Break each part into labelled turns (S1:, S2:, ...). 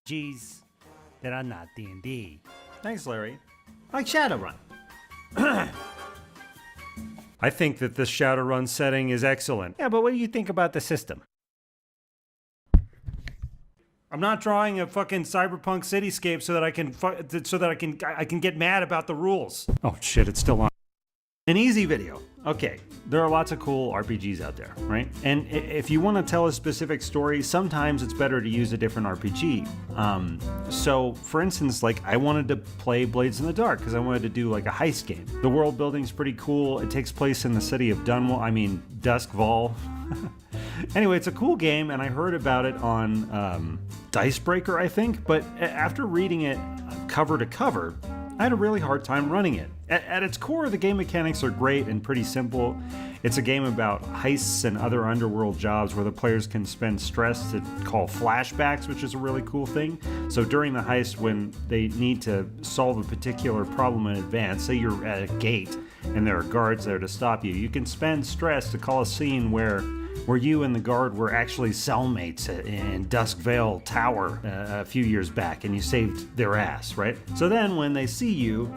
S1: RPGs that are not D&D.
S2: Thanks, Larry. Like Shadowrun.
S3: I think that the Shadowrun setting is excellent.
S1: Yeah, but what do you think about the system?
S3: I'm not drawing a fucking cyberpunk cityscape so that I can get mad about the rules. Oh shit, it's still on.
S2: An easy video. Okay, there are lots of cool RPGs out there, right? And if you want to tell a specific story, sometimes it's better to use a different RPG. So, for instance, like I wanted to play Blades in the Dark because I wanted to do like a heist game. The world building's pretty cool. It takes place in the city of Duskval. Anyway, it's a cool game, and I heard about it on Dicebreaker, I think. But after reading it cover to cover, I had a really hard time running it. At its core, the game mechanics are great and pretty simple. It's a game about heists and other underworld jobs where the players can spend stress to call flashbacks, which is a really cool thing. So during the heist, when they need to solve a particular problem in advance, say you're at a gate and there are guards there to stop you, you can spend stress to call a scene where you and the guard were actually cellmates in Duskvale Tower a few years back, and you saved their ass, right? So then when they see you,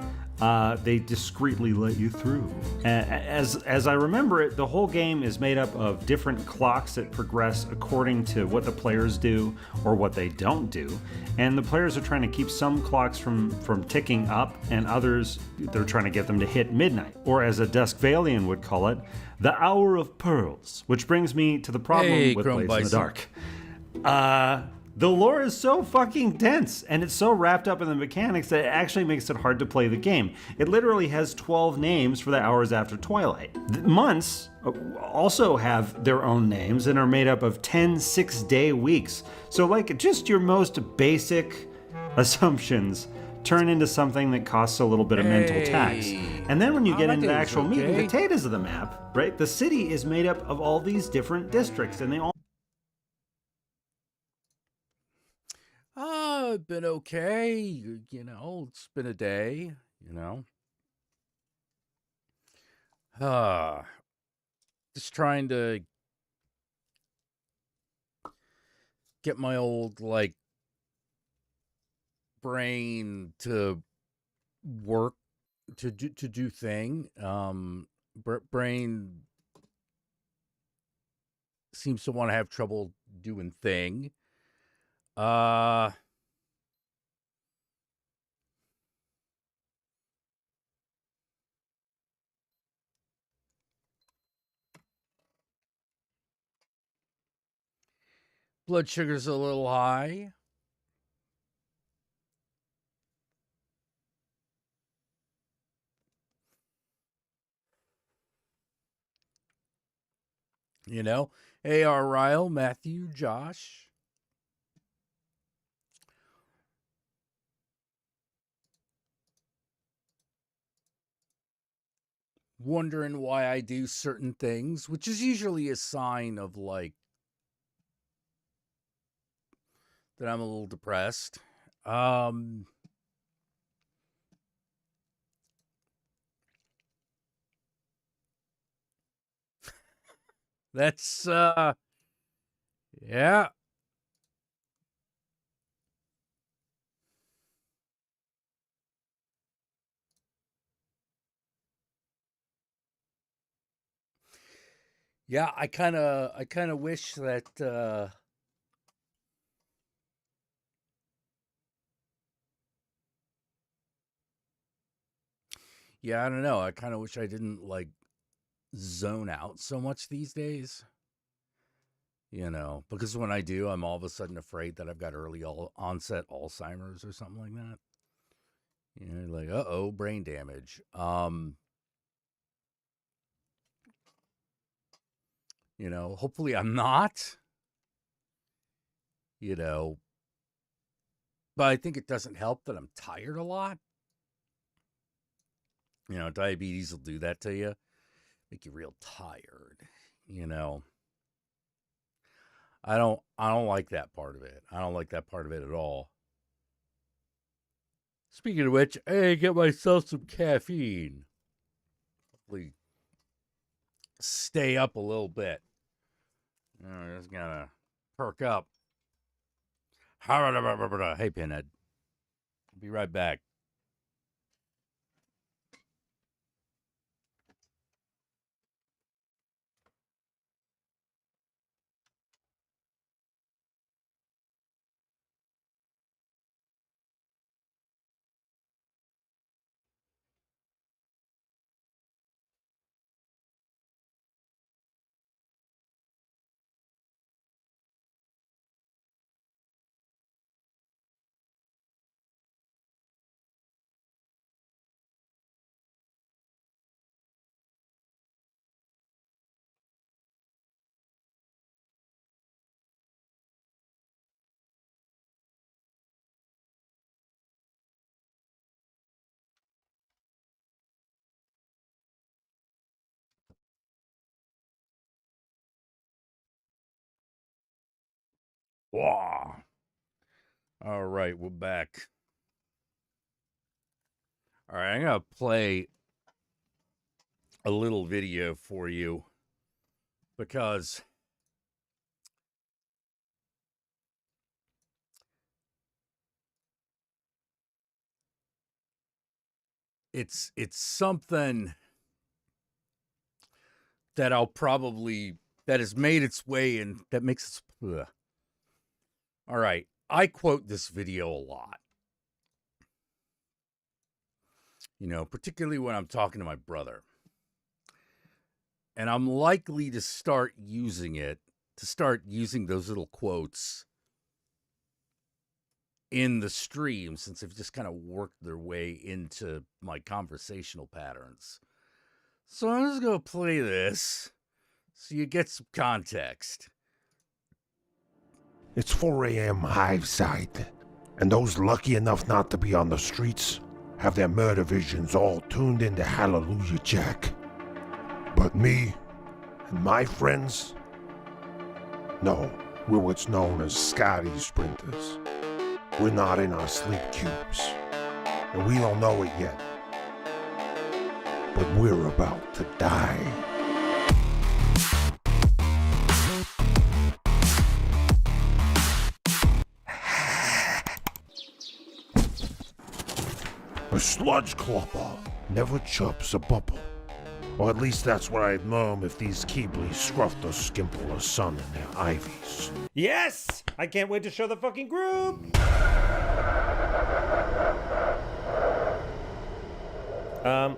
S2: they discreetly let you through. As I remember it, the whole game is made up of different clocks that progress according to what the players do or what they don't do. And the players are trying to keep some clocks from ticking up, and others, they're trying to get them to hit midnight. Or as a Duskvalian would call it, the Hour of Pearls. Which brings me to the problem with Blades in the Dark. The lore is so fucking dense, and it's so wrapped up in the mechanics that it actually makes it hard to play the game. It literally has 12 names for the hours after twilight. The months also have their own names and are made up of 10 6-day weeks. So like just your most basic assumptions turn into something that costs a little bit of mental tax. And then when you get into the actual meat and potatoes of the map, right, the city is made up of all these different districts, and they all
S4: I've been okay. You know, it's been a day, you know. Just trying to get my old, like, brain to work, to do thing. Brain seems to want to have trouble doing thing. Blood sugar's a little high. You know, A.R. Ryle, Matthew, Josh. Wondering why I do certain things, which is usually a sign of, like, that I'm a little depressed. That's, yeah. Yeah, I kind of wish that, yeah, I don't know. I kind of wish I didn't, like, zone out so much these days. You know, because when I do, I'm all of a sudden afraid that I've got early onset Alzheimer's or something like that. You know, like, uh-oh, brain damage. You know, hopefully I'm not. You know, but I think it doesn't help that I'm tired a lot. You know, diabetes will do that to you. Make you real tired, you know. I don't like that part of it. I don't like that part of it at all. Speaking of which, hey, get myself some caffeine. Hopefully stay up a little bit. I just gotta perk up. Hey, Pinhead. I'll be right back. Wow. All right, we're back. All right, I'm going to play a little video for you because it's something that that has made its way and that makes it. Ugh. All right, I quote this video a lot. You know, particularly when I'm talking to my brother. And I'm likely to start using those little quotes in the stream since they've just kind of worked their way into my conversational patterns. So I'm just going to play this so you get some context.
S5: It's 4 a.m. Hiveside, and those lucky enough not to be on the streets have their murder visions all tuned into Hallelujah Jack. But me and my friends, no, we're what's known as Scotty Sprinters. We're not in our sleep cubes, and we don't know it yet. But we're about to die. A sludge clopper never chirps a bubble. Or at least that's what I'd murmur if these Keebly scruffed or skimple a sun in their ivies.
S3: Yes! I can't wait to show the fucking group!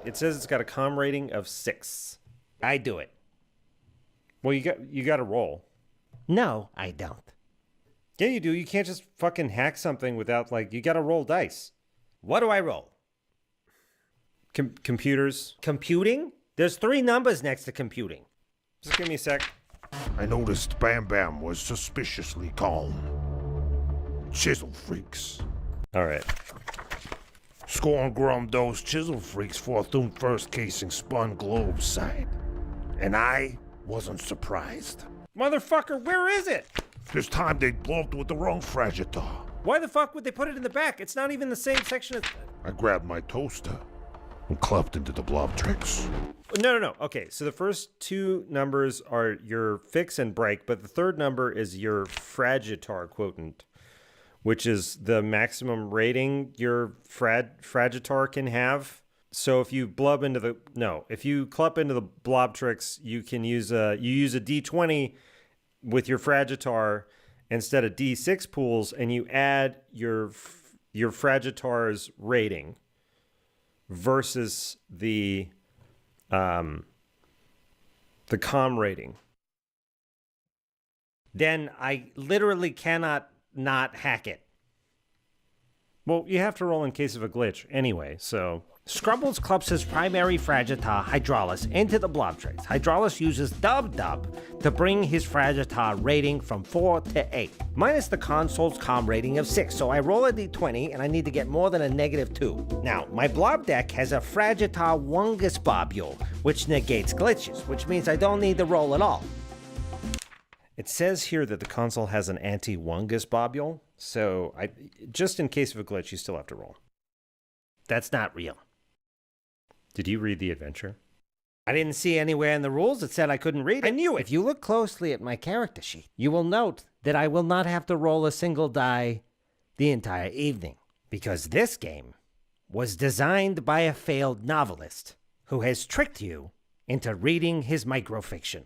S3: It says it's got a comm rating of 6.
S1: I do it.
S3: Well, you got to roll.
S1: No, I don't.
S3: Yeah, you do. You can't just fucking hack something without, you got to roll dice.
S1: What do I roll?
S3: Computers.
S1: Computing? There's 3 numbers next to computing.
S3: Just give me a sec.
S5: I noticed Bam Bam was suspiciously calm. Chisel freaks.
S3: All right.
S5: Scorn grummed those chisel freaks for a first casing spun globe side. And I wasn't surprised.
S3: Motherfucker, where is it?
S5: This time they blubbed with the wrong Fragitar.
S3: Why the fuck would they put it in the back? It's not even the same section as...
S5: I grabbed my toaster and clept into the blob tricks.
S3: No. Okay, so the first 2 numbers are your fix and break, but the third number is your Fragitar quotient, which is the maximum rating your Fragitar can have. So if you if you clup into the blob tricks, you can use you use a D20 with your Fragitar instead of D6 pools, and you add your Fragitar's rating versus the comm rating.
S1: Then I literally cannot not hack it.
S3: Well, you have to roll in case of a glitch anyway, so...
S1: Scrubbles clubs his primary Fragitar, Hydraulis, into the blob tricks. Hydraulis uses Dub to bring his Fragitar rating from 4 to 8, minus the console's comm rating of 6, so I roll a d20 and I need to get more than a -2. Now, my blob deck has a Fragitar Wungus Bobule, which negates glitches, which means I don't need to roll at all.
S3: It says here that the console has an anti-Wungus Bobule, so just in case of a glitch, you still have to roll.
S1: That's not real.
S3: Did you read the adventure?
S1: I didn't see anywhere in the rules that said I couldn't read it.
S3: I knew it!
S1: If you look closely at my character sheet, you will note that I will not have to roll a single die the entire evening, because this game was designed by a failed novelist who has tricked you into reading his microfiction.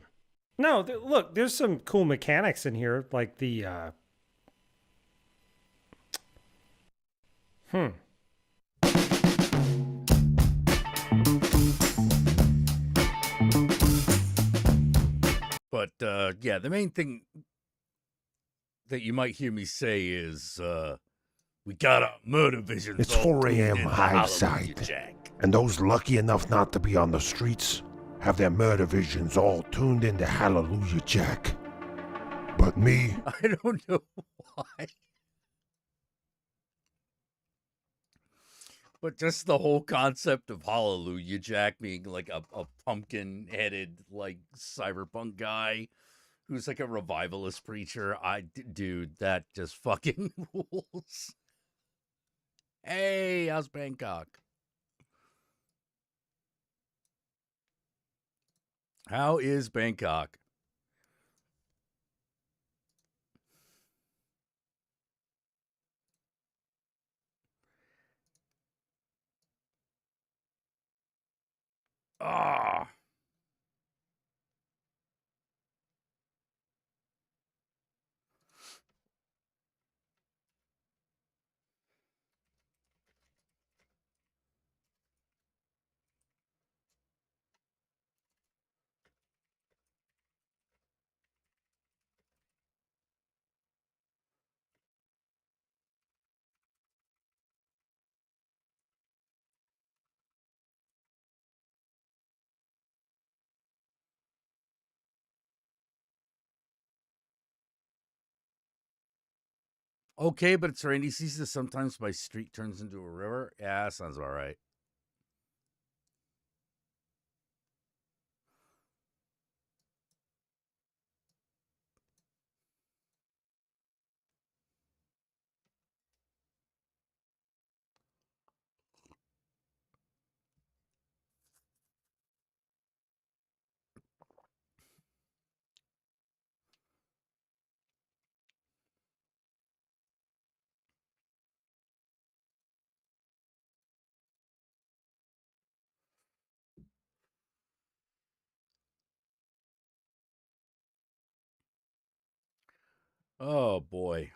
S3: No, look, there's some cool mechanics in here, like the
S4: But yeah, the main thing that you might hear me say is we got our murder visions.
S5: It's
S4: all
S5: 4
S4: tuned
S5: a.m.
S4: into
S5: high
S4: Hallelujah
S5: side.
S4: Jack.
S5: And those lucky enough not to be on the streets have their murder visions all tuned into Hallelujah Jack. But me,
S4: I don't know why. But just the whole concept of Hallelujah Jack being like a pumpkin-headed, like, cyberpunk guy who's like a revivalist preacher. Dude, that just fucking rules. Hey, how's Bangkok? How is Bangkok? Ah. Okay, but it's rainy season. Sometimes my street turns into a river. Yeah, sounds about right. Oh boy.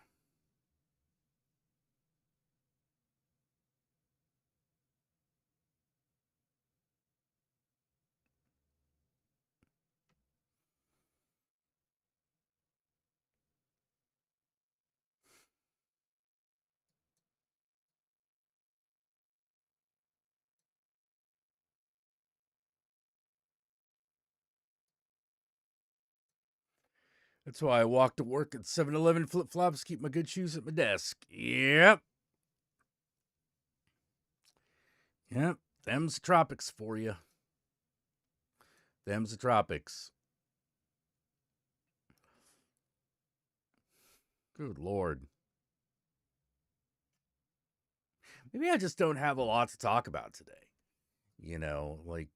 S4: That's why I walk to work at 7-Eleven flip-flops, keep my good shoes at my desk. Yep. Yep. Them's the tropics for you. Them's the tropics. Good Lord. Maybe I just don't have a lot to talk about today. You know, like,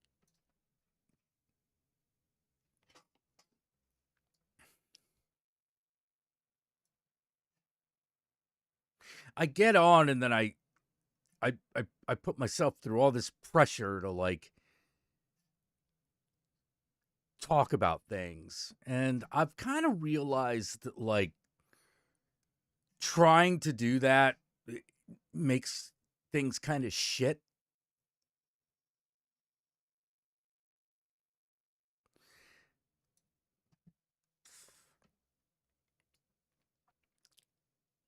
S4: I get on and then I put myself through all this pressure to like talk about things. And I've kind of realized that like trying to do that makes things kind of shit.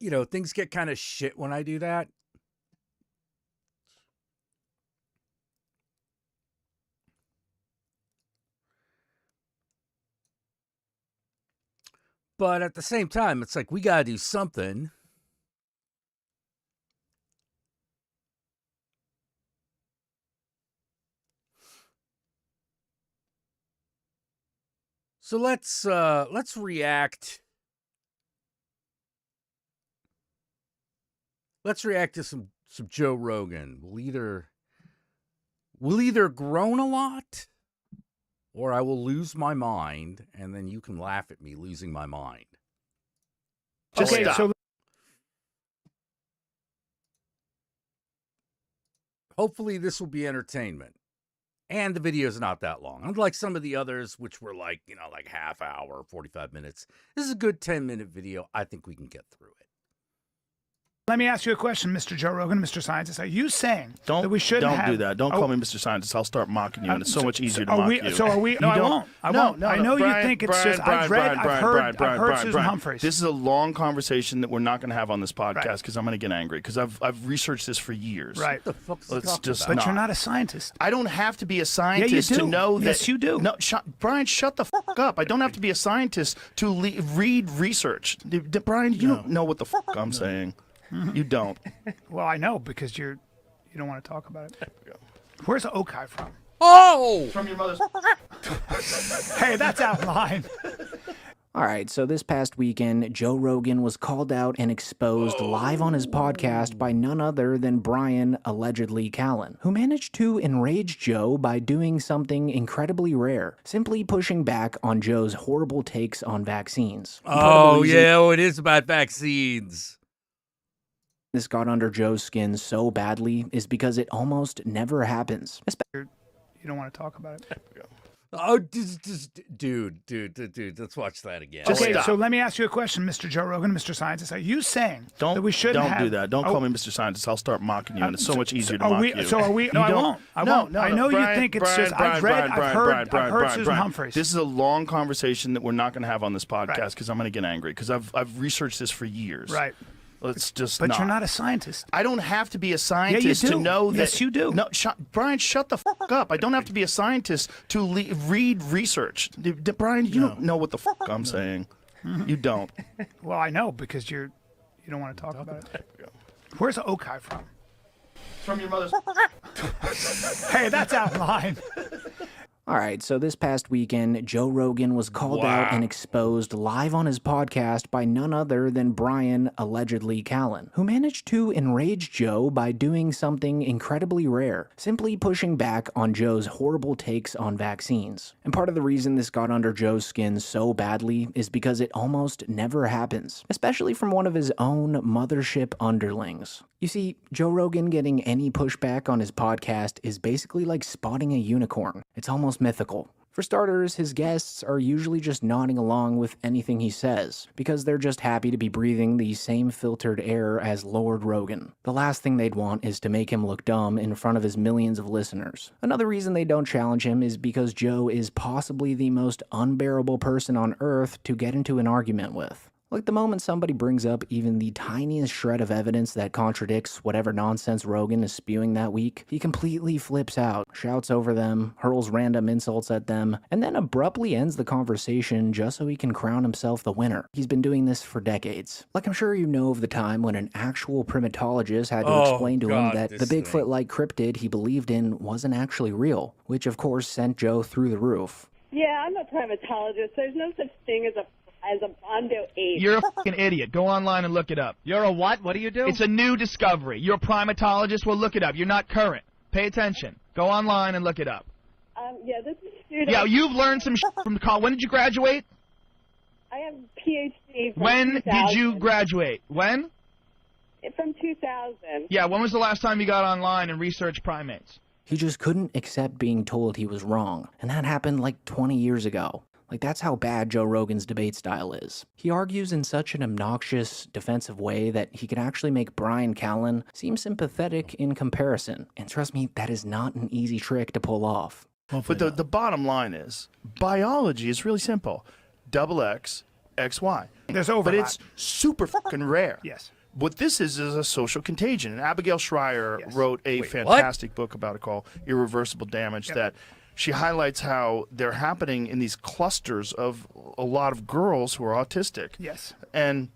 S4: You know, things get kind of shit when I do that. But at the same time, it's like we got to do something. So let's react. Let's react to some Joe Rogan. We'll either groan a lot or I will lose my mind, and then you can laugh at me losing my mind.
S2: Just
S3: okay,
S2: stop.
S3: so
S4: Hopefully this will be entertainment. And the video's not that long. Unlike some of the others, which were like, like half hour, 45 minutes. This is a good 10-minute video. I think we can get through it.
S6: Let me ask you a question, Mr. Joe Rogan, Mr. Scientist. Are you saying that we shouldn't
S7: Don't do that. Don't call me Mr. Scientist. I'll start mocking you, and it's so much easier to mock you.
S6: So are we? No, I won't. I won't.
S7: No,
S6: I know
S7: Brian,
S6: you think it's
S7: Brian,
S6: just.
S7: Brian,
S6: I've heard Susan Humphreys.
S7: This is a long conversation that we're not going to have on this podcast because I'm going to get angry because I've researched this for years.
S6: Right.
S4: What the fuck is
S7: Let's just
S6: But you're not a scientist.
S7: I don't have to be a scientist to know that.
S6: Yes, you do.
S7: No, Brian, shut the fuck up. I don't have to be a scientist to read research. Brian, you don't know what the fuck I'm saying. You don't.
S6: Well, I know because you don't want to talk about it. Where's Okai from?
S4: Oh!
S7: From your mother's.
S6: Hey, that's out of line.
S8: All right, so this past weekend, Joe Rogan was called out and exposed live on his podcast by none other than Brian, allegedly Callen, who managed to enrage Joe by doing something incredibly rare, simply pushing back on Joe's horrible takes on vaccines.
S4: Oh, yeah, it is about vaccines.
S8: This got under Joe's skin so badly is because it almost never happens.
S6: You don't want to talk about it.
S4: Oh, dude, let's watch that again.
S6: Okay, so let me ask you a question, Mr. Joe Rogan, Mr. Scientist. Are you saying that we shouldn't
S7: Don't
S6: have...
S7: do that. Don't call me Mr. Scientist. I'll start mocking you, and it's so much easier to mock you.
S6: So are we... No, I won't. I won't. I know you think it's just... I've heard Susan Humphreys.
S7: This is a long conversation that we're not going to have on this podcast because I'm going to get angry because I've researched this for years.
S6: Right.
S7: Let's just
S6: But you're not a scientist.
S7: I don't have to be a scientist
S6: to
S7: know that.
S6: Yes, you do.
S7: No, Brian, shut the fuck up. I don't have to be a scientist to read research. Brian, you don't know what the fuck I'm saying. You don't.
S6: Well, I know because you don't want to talk about it. Where's Okai from?
S7: From your mother's.
S6: Hey, that's out of line.
S8: All right, so this past weekend, Joe Rogan was called out and exposed live on his podcast by none other than Brian, allegedly Callen, who managed to enrage Joe by doing something incredibly rare, simply pushing back on Joe's horrible takes on vaccines. And part of the reason this got under Joe's skin so badly is because it almost never happens, especially from one of his own mothership underlings. You see, Joe Rogan getting any pushback on his podcast is basically like spotting a unicorn. It's almost mythical. For starters, his guests are usually just nodding along with anything he says, because they're just happy to be breathing the same filtered air as Lord Rogan. The last thing they'd want is to make him look dumb in front of his millions of listeners. Another reason they don't challenge him is because Joe is possibly the most unbearable person on earth to get into an argument with. Like the moment somebody brings up even the tiniest shred of evidence that contradicts whatever nonsense Rogan is spewing that week, he completely flips out, shouts over them, hurls random insults at them, and then abruptly ends the conversation just so he can crown himself the winner. He's been doing this for decades. Like I'm sure you know of the time when an actual primatologist had to explain to him that the Bigfoot-like cryptid he believed in wasn't actually real, which of course sent Joe through the roof.
S9: Yeah, I'm a primatologist. There's no such thing as a Bondo ape.
S10: You're a fucking idiot. Go online and look it up.
S11: You're a what? What do you do?
S10: It's a new discovery. You're a primatologist? Well, look it up. You're not current. Pay attention. Go online and look it up.
S9: Yeah, this is student.
S10: Yeah, you've learned some from the college. When did you graduate?
S9: I have a PhD from
S10: When
S9: 2000.
S10: did you graduate? When?
S9: From 2000.
S10: Yeah, when was the last time you got online and researched primates?
S8: He just couldn't accept being told he was wrong, and that happened like 20 years ago. Like, that's how bad Joe Rogan's debate style is. He argues in such an obnoxious, defensive way that he can actually make Brian Callen seem sympathetic in comparison. And trust me, that is not an easy trick to pull off.
S7: But the bottom line is, biology is really simple. XX, XY.
S6: There's overlap.
S7: But it's super fucking rare.
S6: Yes.
S7: What this is a social contagion. And Abigail Schreier wrote a fantastic book about it called Irreversible Damage that she highlights how they're happening in these clusters of a lot of girls who are autistic.
S6: Yes.
S7: And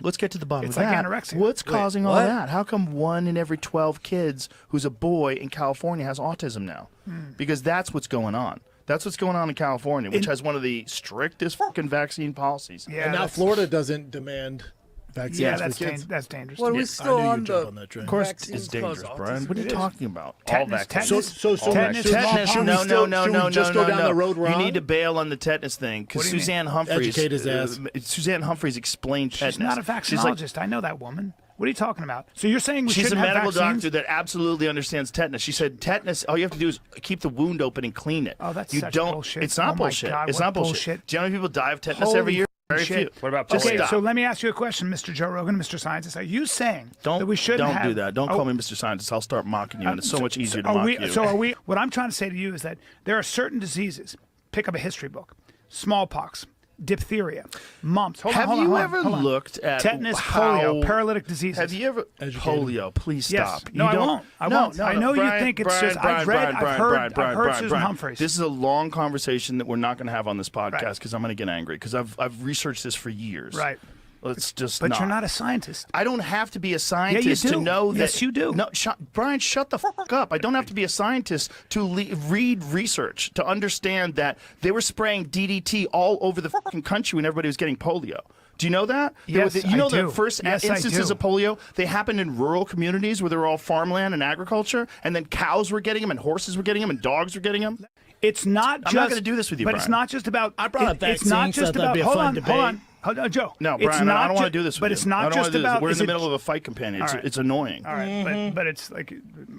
S7: let's get to the bottom
S6: It's
S7: of
S6: like
S7: that.
S6: anorexia.
S7: What's causing all that? How come 1 in every 12 kids who's a boy in California has autism now? Because that's what's going on. That's what's going on in California, which has one of the strictest fucking vaccine policies.
S6: Yeah,
S12: and now Florida doesn't demand vaccines
S6: Yeah,
S12: for kids.
S6: that's dangerous.
S4: Well, are we still
S12: I knew
S4: on
S12: you'd
S4: the
S12: jump on that train.
S7: Of course,
S4: vaccines
S7: it's dangerous,
S4: cause
S7: Brian.
S4: autism?
S7: What are you
S6: It is.
S7: talking about?
S6: Tetanus,
S7: vaccines.
S12: So
S6: Tetanus,
S12: smallpox,
S6: should we
S7: No.
S12: just go down the road we're
S7: You
S12: on?
S7: need to bail on the tetanus thing because
S6: What do you mean?
S7: Suzanne Humphreys.
S12: Educate his ass.
S7: Suzanne Humphreys explained tetanus.
S6: She's not a
S7: She's like,
S6: vaccinologist. I know that woman. What are you talking about? So you're saying we
S7: She's a
S6: shouldn't have
S7: medical
S6: vaccines?
S7: doctor that absolutely understands tetanus. She said tetanus, all you have to do is keep the wound open and clean it.
S6: Oh, that's
S7: you
S6: such
S7: don't,
S6: bullshit.
S7: It's not
S6: Oh my
S7: bullshit.
S6: God,
S7: It's
S6: what
S7: not bullshit.
S6: bullshit.
S7: Do you know how many people die of tetanus
S6: Holy
S7: every year? Very
S6: shit.
S7: few.
S3: What about
S7: Just
S6: Okay,
S7: stop.
S6: so let me ask you a question, Mr. Joe Rogan, Mr. Scientist. Are you saying that we shouldn't
S7: Don't
S6: have...
S7: do that. Don't call me Mr. Scientist. I'll start mocking you, and it's so much easier to
S6: are
S7: mock
S6: we,
S7: you.
S6: So are we... What I'm trying to say to you is that there are certain diseases. Pick up a history book. Smallpox, diphtheria, mumps. Hold on,
S7: Have
S6: hold on,
S7: you
S6: hold on,
S7: ever
S6: hold on.
S7: looked at
S6: tetanus,
S7: how-
S6: polio, paralytic diseases?
S7: Have you ever polio? Please stop.
S6: Yes. No, I won't. I won't. I know you think it's just. I've heard Susan Humphreys.
S7: This is a long conversation that we're not going to have on this podcast because I'm going to get angry because I've researched this for years.
S6: Right.
S7: Let's just.
S6: But you're not a scientist.
S7: I don't have to be a scientist
S6: do.
S7: to know that.
S6: Yes, you do.
S7: No, Brian, shut the fuck up. I don't have to be a scientist to read research to understand that they were spraying DDT all over the fucking country when everybody was getting polio. Do you know that?
S6: Yes,
S7: you know
S6: I do.
S7: the first
S6: Yes, I
S7: instances
S6: do.
S7: of polio, they happened in rural communities where there were all farmland and agriculture, and then cows were getting them, and horses were getting them, and dogs were getting them.
S6: It's not.
S7: I'm not going to do this with you,
S6: but
S7: Brian.
S6: it's not just about.
S12: I brought up
S6: It's
S12: vaccines,
S6: not
S12: so
S6: just
S12: that'd
S6: about.
S12: be a
S6: Hold
S12: fun
S6: on,
S12: debate.
S6: hold on. Hold on, Joe.
S7: No,
S6: It's
S7: Brian,
S6: not
S7: I don't want to
S6: ju-
S7: do this with
S6: But
S7: you.
S6: it's not
S7: I don't
S6: just
S7: wanna do this.
S6: about.
S7: We're in
S6: is
S7: the
S6: it-
S7: middle of a fight companion.
S6: All right.
S7: It's annoying.
S6: All right, but it's like.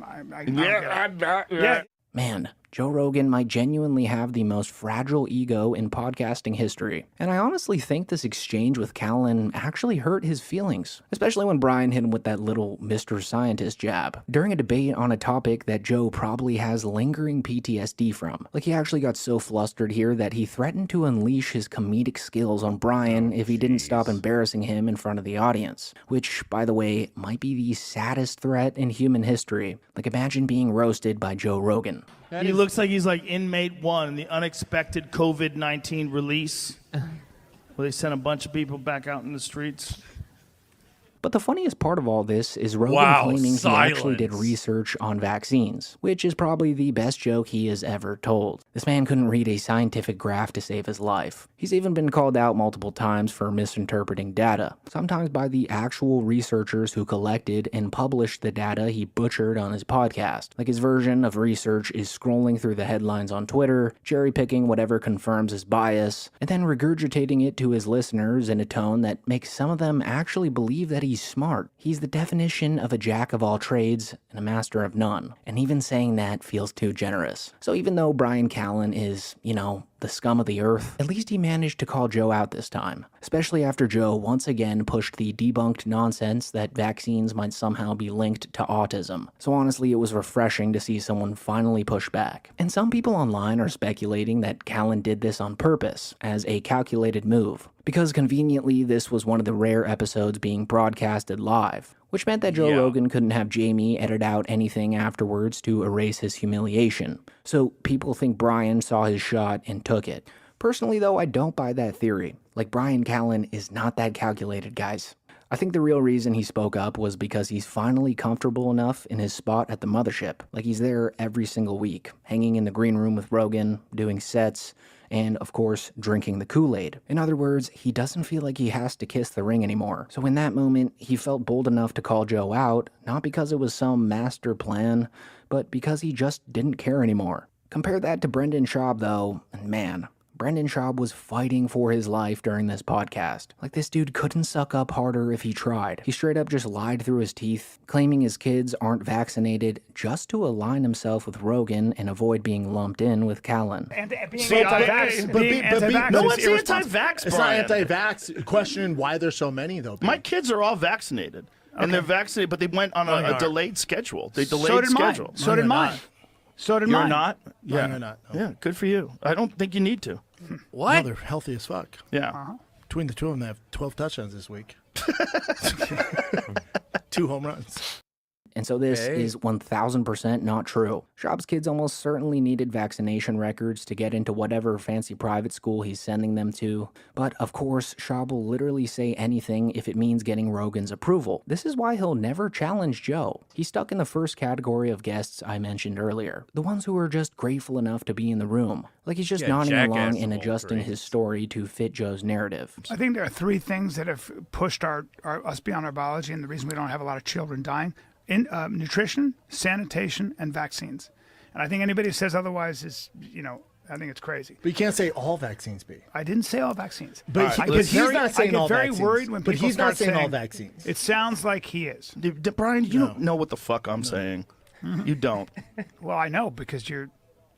S6: I don't get it. Yeah.
S8: Man, Joe Rogan might genuinely have the most fragile ego in podcasting history. And I honestly think this exchange with Callan actually hurt his feelings, especially when Brian hit him with that little Mr. Scientist jab. During a debate on a topic that Joe probably has lingering PTSD from. Like he actually got so flustered here that he threatened to unleash his comedic skills on Brian if he didn't stop embarrassing him in front of the audience. Which, by the way, might be the saddest threat in human history. Like imagine being roasted by Joe Rogan.
S11: He looks like he's like inmate 1 in the unexpected COVID-19 release, where they sent a bunch of people back out in the streets.
S8: But the funniest part of all this is Rogan
S4: Wow,
S8: claiming he actually did
S4: silence.
S8: research on vaccines, which is probably the best joke he has ever told. This man couldn't read a scientific graph to save his life. He's even been called out multiple times for misinterpreting data, sometimes by the actual researchers who collected and published the data he butchered on his podcast. Like his version of research is scrolling through the headlines on Twitter, cherry-picking whatever confirms his bias, and then regurgitating it to his listeners in a tone that makes some of them actually believe that he's smart. He's the definition of a jack of all trades and a master of none. And even saying that feels too generous. So even though Brian Callan is, the scum of the earth, at least he managed to call Joe out this time. Especially after Joe once again pushed the debunked nonsense that vaccines might somehow be linked to autism. So honestly, it was refreshing to see someone finally push back. And some people online are speculating that Callan did this on purpose, as a calculated move. Because conveniently, this was one of the rare episodes being broadcasted live, which meant that Joe Rogan couldn't have Jamie edit out anything afterwards to erase his humiliation. So people think Brian saw his shot and took it. Personally, though, I don't buy that theory. Like, Brian Callan is not that calculated, guys. I think the real reason he spoke up was because he's finally comfortable enough in his spot at the mothership. Like, he's there every single week, hanging in the green room with Rogan, doing sets, and, of course, drinking the Kool-Aid. In other words, he doesn't feel like he has to kiss the ring anymore. So in that moment, he felt bold enough to call Joe out, not because it was some master plan, but because he just didn't care anymore. Compare that to Brendan Schaub, though, and man, Brendan Schaub was fighting for his life during this podcast. Like, this dude couldn't suck up harder if he tried. He straight up just lied through his teeth, claiming his kids aren't vaccinated just to align himself with Rogan and avoid being lumped in with Callan.
S6: And being anti-vax. Being anti-vax.
S7: No one's
S6: is irresponsible.
S7: anti-vax,
S12: It's
S7: Brian.
S12: not anti-vax. Question why there's so many though.
S7: My kids are all vaccinated, and they're vaccinated, but they went on a delayed schedule. They delayed
S6: So did
S7: schedule.
S6: mine. So did mine. So did
S7: You're
S6: mine.
S7: not? Yeah.
S12: You're not. No.
S7: Yeah, good for you. I don't think you need to.
S4: What?
S12: No, they're healthy as fuck.
S7: Yeah.
S12: Between the two of them, they have 12 touchdowns this week. 2 home runs.
S8: And so this is 1000% not true. Schaub's kids almost certainly needed vaccination records to get into whatever fancy private school he's sending them to. But of course, Schaub will literally say anything if it means getting Rogan's approval. This is why he'll never challenge Joe. He's stuck in the first category of guests I mentioned earlier. The ones who are just grateful enough to be in the room. Like he's just nodding along and adjusting his story to fit Joe's narrative.
S6: I think there are 3 things that have pushed us beyond our biology, and the reason we don't have a lot of children dying. Nutrition, sanitation, and vaccines. And I think anybody who says otherwise is, I think it's crazy.
S12: But you can't say all vaccines be.
S6: I didn't say all vaccines.
S12: But
S6: I
S12: he's
S6: get very,
S12: not saying
S6: I get
S12: all
S6: very
S12: vaccines.
S6: worried when
S12: But
S6: people
S12: he's not
S6: start
S12: saying all
S6: saying
S12: vaccines.
S6: It sounds like he is.
S7: Brian, you don't know what the fuck I'm saying. You don't.
S6: Well, I know because you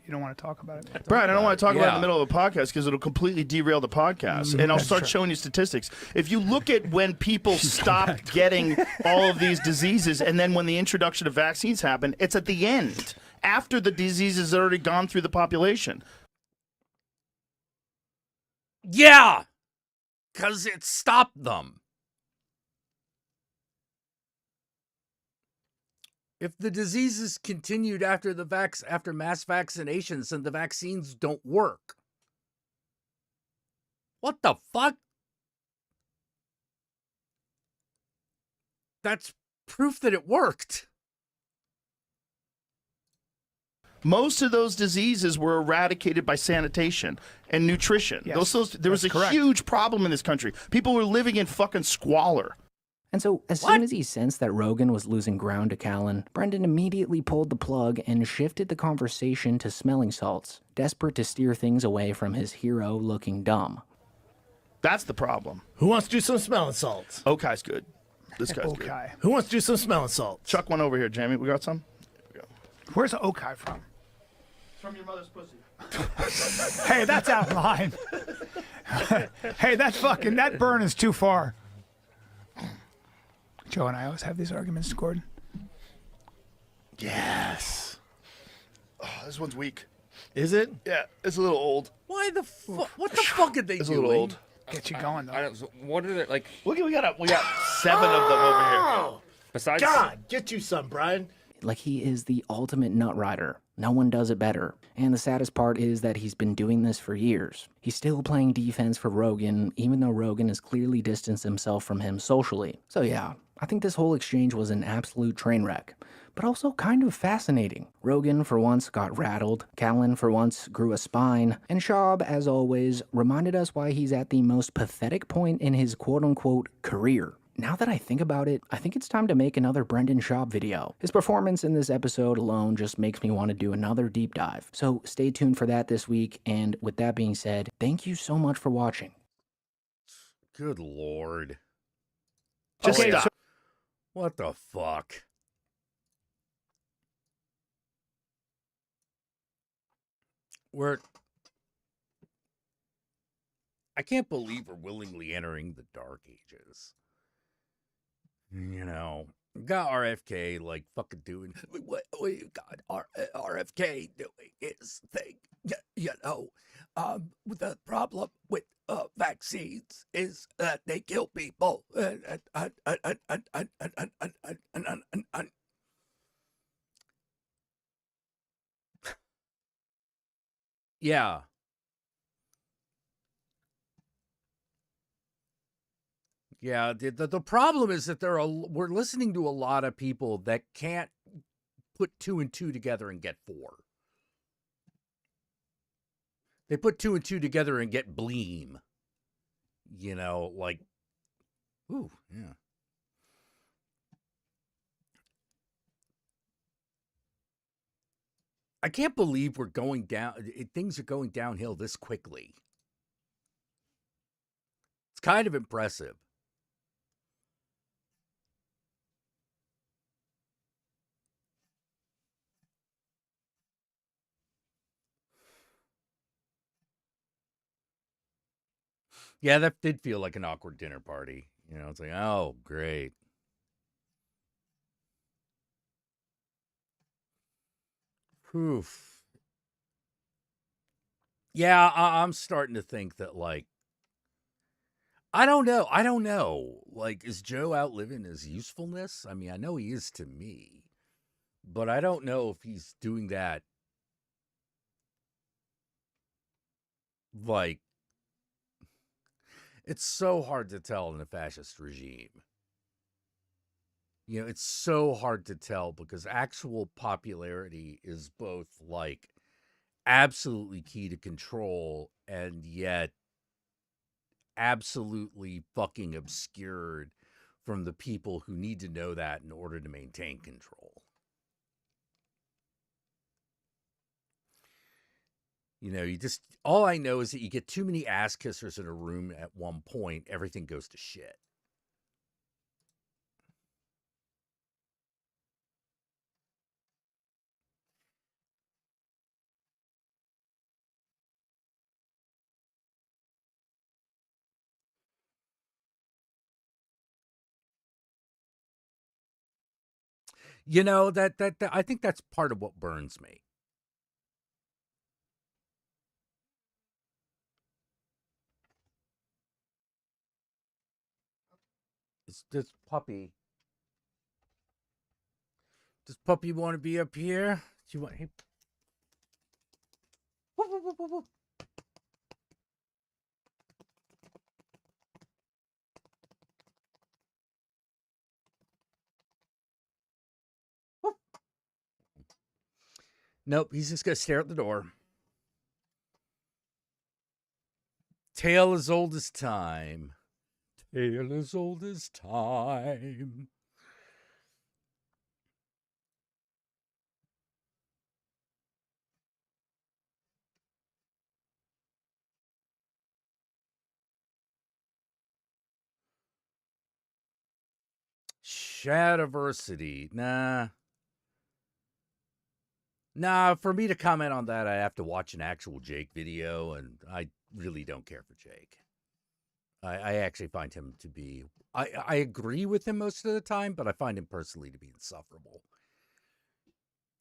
S6: don't want to talk about it.
S7: Brian, I don't want to talk about it in the middle of a podcast because it'll completely derail the podcast. And I'll
S6: That's
S7: start
S6: true.
S7: showing you statistics. If you look at when people stop getting all of these diseases and then when the introduction of vaccines happen, it's at the end, after the disease has already gone through the population.
S4: Yeah, because it stopped them. If the diseases continued after after mass vaccinations, then the vaccines don't work. What the fuck? That's proof that it worked.
S7: Most of those diseases were eradicated by sanitation and nutrition.
S6: Yes,
S7: There was a
S6: that's correct.
S7: huge problem in this country. People were living in fucking squalor.
S8: And so, as soon as he sensed that Rogan was losing ground to Callan, Brendan immediately pulled the plug and shifted the conversation to smelling salts, desperate to steer things away from his hero looking dumb.
S7: That's the problem.
S12: Who wants to do some smelling salts?
S7: Okai's good. This guy's good.
S6: Okai.
S12: Who wants to do some smelling salts?
S7: Chuck one over here, Jamie. We got some?
S6: Where's Okai from?
S7: From your mother's pussy.
S6: Hey, that's out of line. Hey, that burn is too far. Joe and I always have these arguments, Gordon.
S7: Yes. Oh, this one's weak.
S12: Is it?
S7: Yeah, it's a little old.
S4: Why the fuck? What the fuck are they
S7: It's a
S4: doing?
S7: little old.
S6: Get you going, though.
S13: What are they like?
S7: Look, we got 7 of them over here.
S13: Besides,
S12: God, get you some, Brian.
S8: Like he is the ultimate nut rider. No one does it better. And the saddest part is that he's been doing this for years. He's still playing defense for Rogan, even though Rogan has clearly distanced himself from him socially. So yeah, I think this whole exchange was an absolute train wreck, but also kind of fascinating. Rogan, for once, got rattled. Callan, for once, grew a spine. And Schaub, as always, reminded us why he's at the most pathetic point in his quote-unquote career. Now that I think about it, I think it's time to make another Brendan Schaub video. His performance in this episode alone just makes me want to do another deep dive. So stay tuned for that this week, and with that being said, thank you so much for watching.
S4: Good Lord.
S7: Just stop.
S4: What the fuck? I can't believe we're willingly entering the Dark Ages. You know, got RFK like fucking doing what you got RFK doing his thing. You know, the problem with vaccines is that they kill people. Yeah. Yeah, the problem is that we're listening to a lot of people that can't put 2 and 2 together and get 4. They put 2 and 2 together and get bleem. You know, like, ooh, yeah. I can't believe we're going down. Things are going downhill this quickly. It's kind of impressive. Yeah, that did feel like an awkward dinner party. You know, it's like, oh, great. Oof. Yeah, I'm starting to think that, like, I don't know. Like, is Joe outliving his usefulness? I mean, I know he is to me, but I don't know if he's doing that, like, it's so hard to tell in a fascist regime. You know, it's so hard to tell because actual popularity is both, like, absolutely key to control and yet absolutely fucking obscured from the people who need to know that in order to maintain control. You know, all I know is that you get too many ass kissers in a room at one point, everything goes to shit. You know, that I think that's part of what burns me. It's this puppy. Does puppy want to be up here? Do you want him? Whoop, whoop, whoop, whoop, whoop. Whoop. Nope, he's just gonna stare at the door. Tale as old as time. Tale as old as time. Shadiversity. Nah, for me to comment on that, I have to watch an actual Jake video, and I really don't care for Jake. I actually find him to be... I agree with him most of the time, but I find him personally to be insufferable.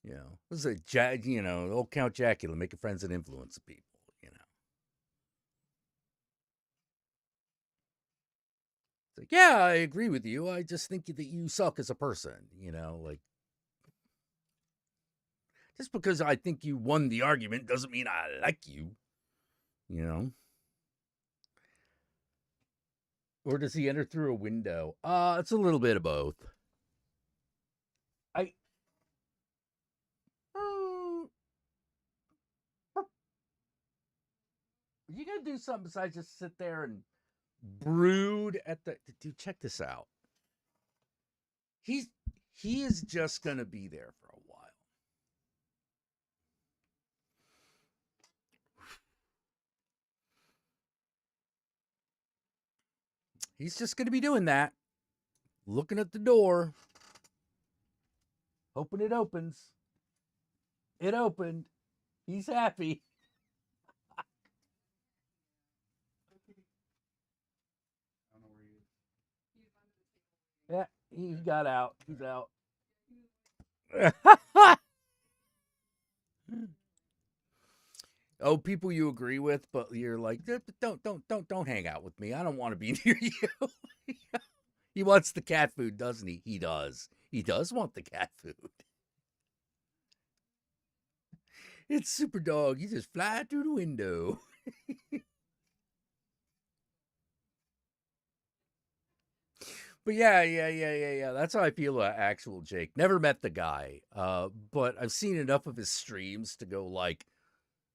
S4: You know, this is old Count Jackula, making friends and influence people, you know. It's like, yeah, I agree with you. I just think that you suck as a person, you know, like... Just because I think you won the argument doesn't mean I like you, you know? Or does he enter through a window? It's a little bit of both. You gonna do something besides just sit there and brood at the... Dude, check this out. He is just gonna be there for a while. He's just gonna be doing that. Looking at the door. Hoping it opens. It opened. He's happy. Yeah, he got out. He's out. Oh, people you agree with, but you're like, don't hang out with me. I don't want to be near you. He wants the cat food, doesn't he? He does. He does want the cat food. It's Super Dog. He just fly through the window. But yeah. That's how I feel about actual Jake. Never met the guy, but I've seen enough of his streams to go like,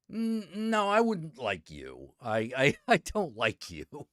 S4: no, I wouldn't like you. I don't like you.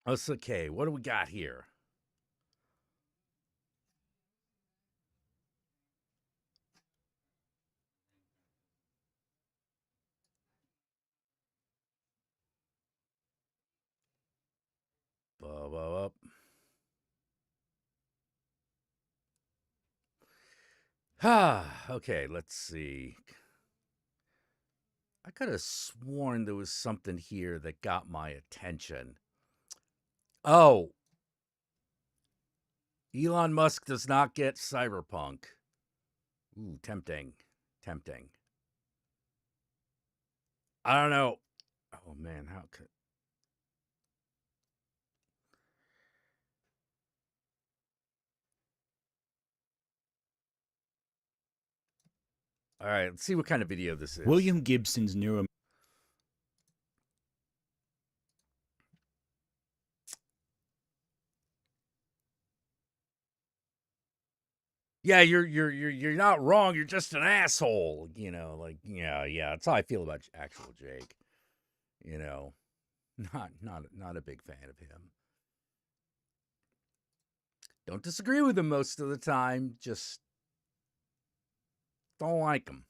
S4: That's okay. What do we got here? Okay, let's see. I could have sworn there was something here that got my attention. Oh. Elon Musk does not get Cyberpunk. Ooh, tempting. I don't know. Oh, man, how could... All right, let's see what kind of video this is.
S13: William Gibson's neuro...
S4: yeah, you're not wrong. You're just an asshole. You know, like, yeah. That's how I feel about actual Jake. You know, not a big fan of him. Don't disagree with him most of the time. Just don't like him.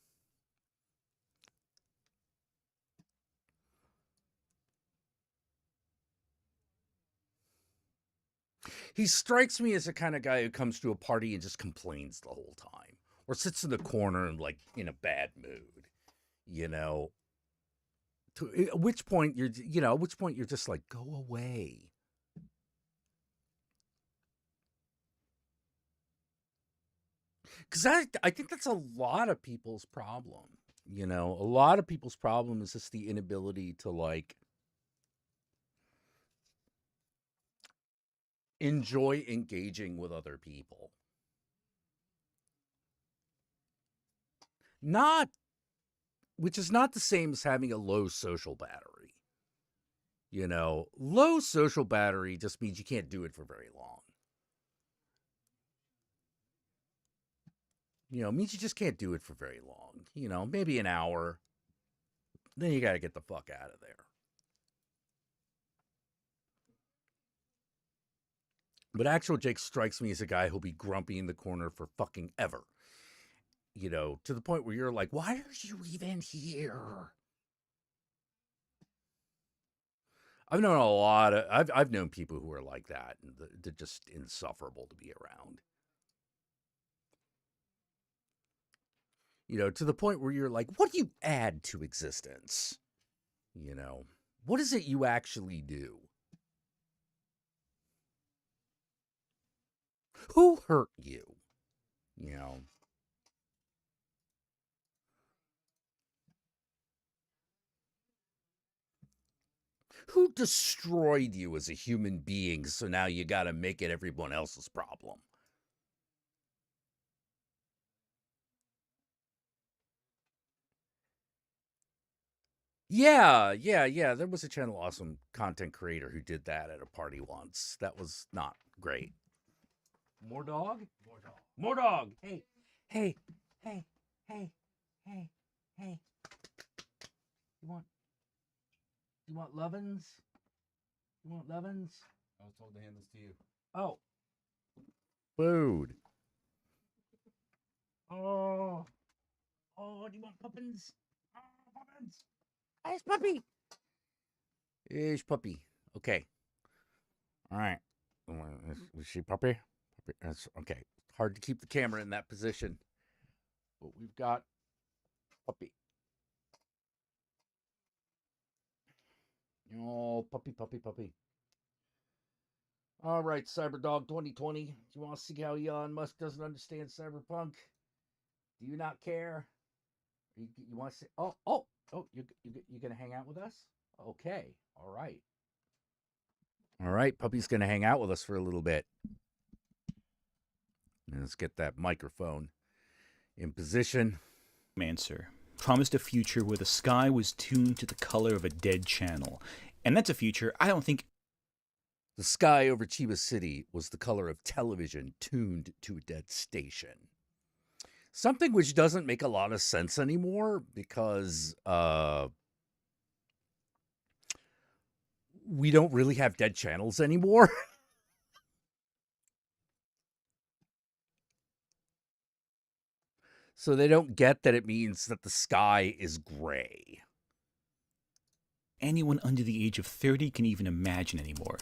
S4: He strikes me as the kind of guy who comes to a party and just complains the whole time, or sits in the corner and like in a bad mood, you know. At which point you're just like, go away. Because I think that's a lot of people's problem. You know, a lot of people's problem is just the inability to like enjoy engaging with other people. Which is not the same as having a low social battery. You know, low social battery just means you can't do it for very long. You know, it means you just can't do it for very long. You know, maybe an hour. Then you got to get the fuck out of there. But actual Jake strikes me as a guy who'll be grumpy in the corner for fucking ever. You know, to the point where you're like, why are you even here? I've known I've known people who are like that, and they're just insufferable to be around. You know, to the point where you're like, what do you add to existence? You know, what is it you actually do? Who hurt you? You know. Who destroyed you as a human being, so now you gotta make it everyone else's problem? Yeah. There was a Channel Awesome content creator who did that at a party once. That was not great. More dog? More dog. Hey. You want lovin's? You want lovin's?
S13: I was told to hand this to you.
S4: Oh. Food. Oh, do you want puppins? Oh, puppins. Here's puppy. Here's puppy. Okay. All right. Is she puppy? That's okay. Hard to keep the camera in that position. But we've got puppy. Oh, puppy. All right, Cyberdog 2020. Do you want to see how Elon Musk doesn't understand cyberpunk? Do you not care? You want to say, you're going to hang out with us? Okay, all right. All right, puppy's going to hang out with us for a little bit. Let's get that microphone in position.
S14: Answer. Promised a future where the sky was tuned to the color of a dead channel. And that's a future I don't think...
S4: The sky over Chiba City was the color of television tuned to a dead station. Something which doesn't make a lot of sense anymore because we don't really have dead channels anymore. So they don't get that it means that the sky is gray.
S14: Anyone under the age of 30 can even imagine anymore.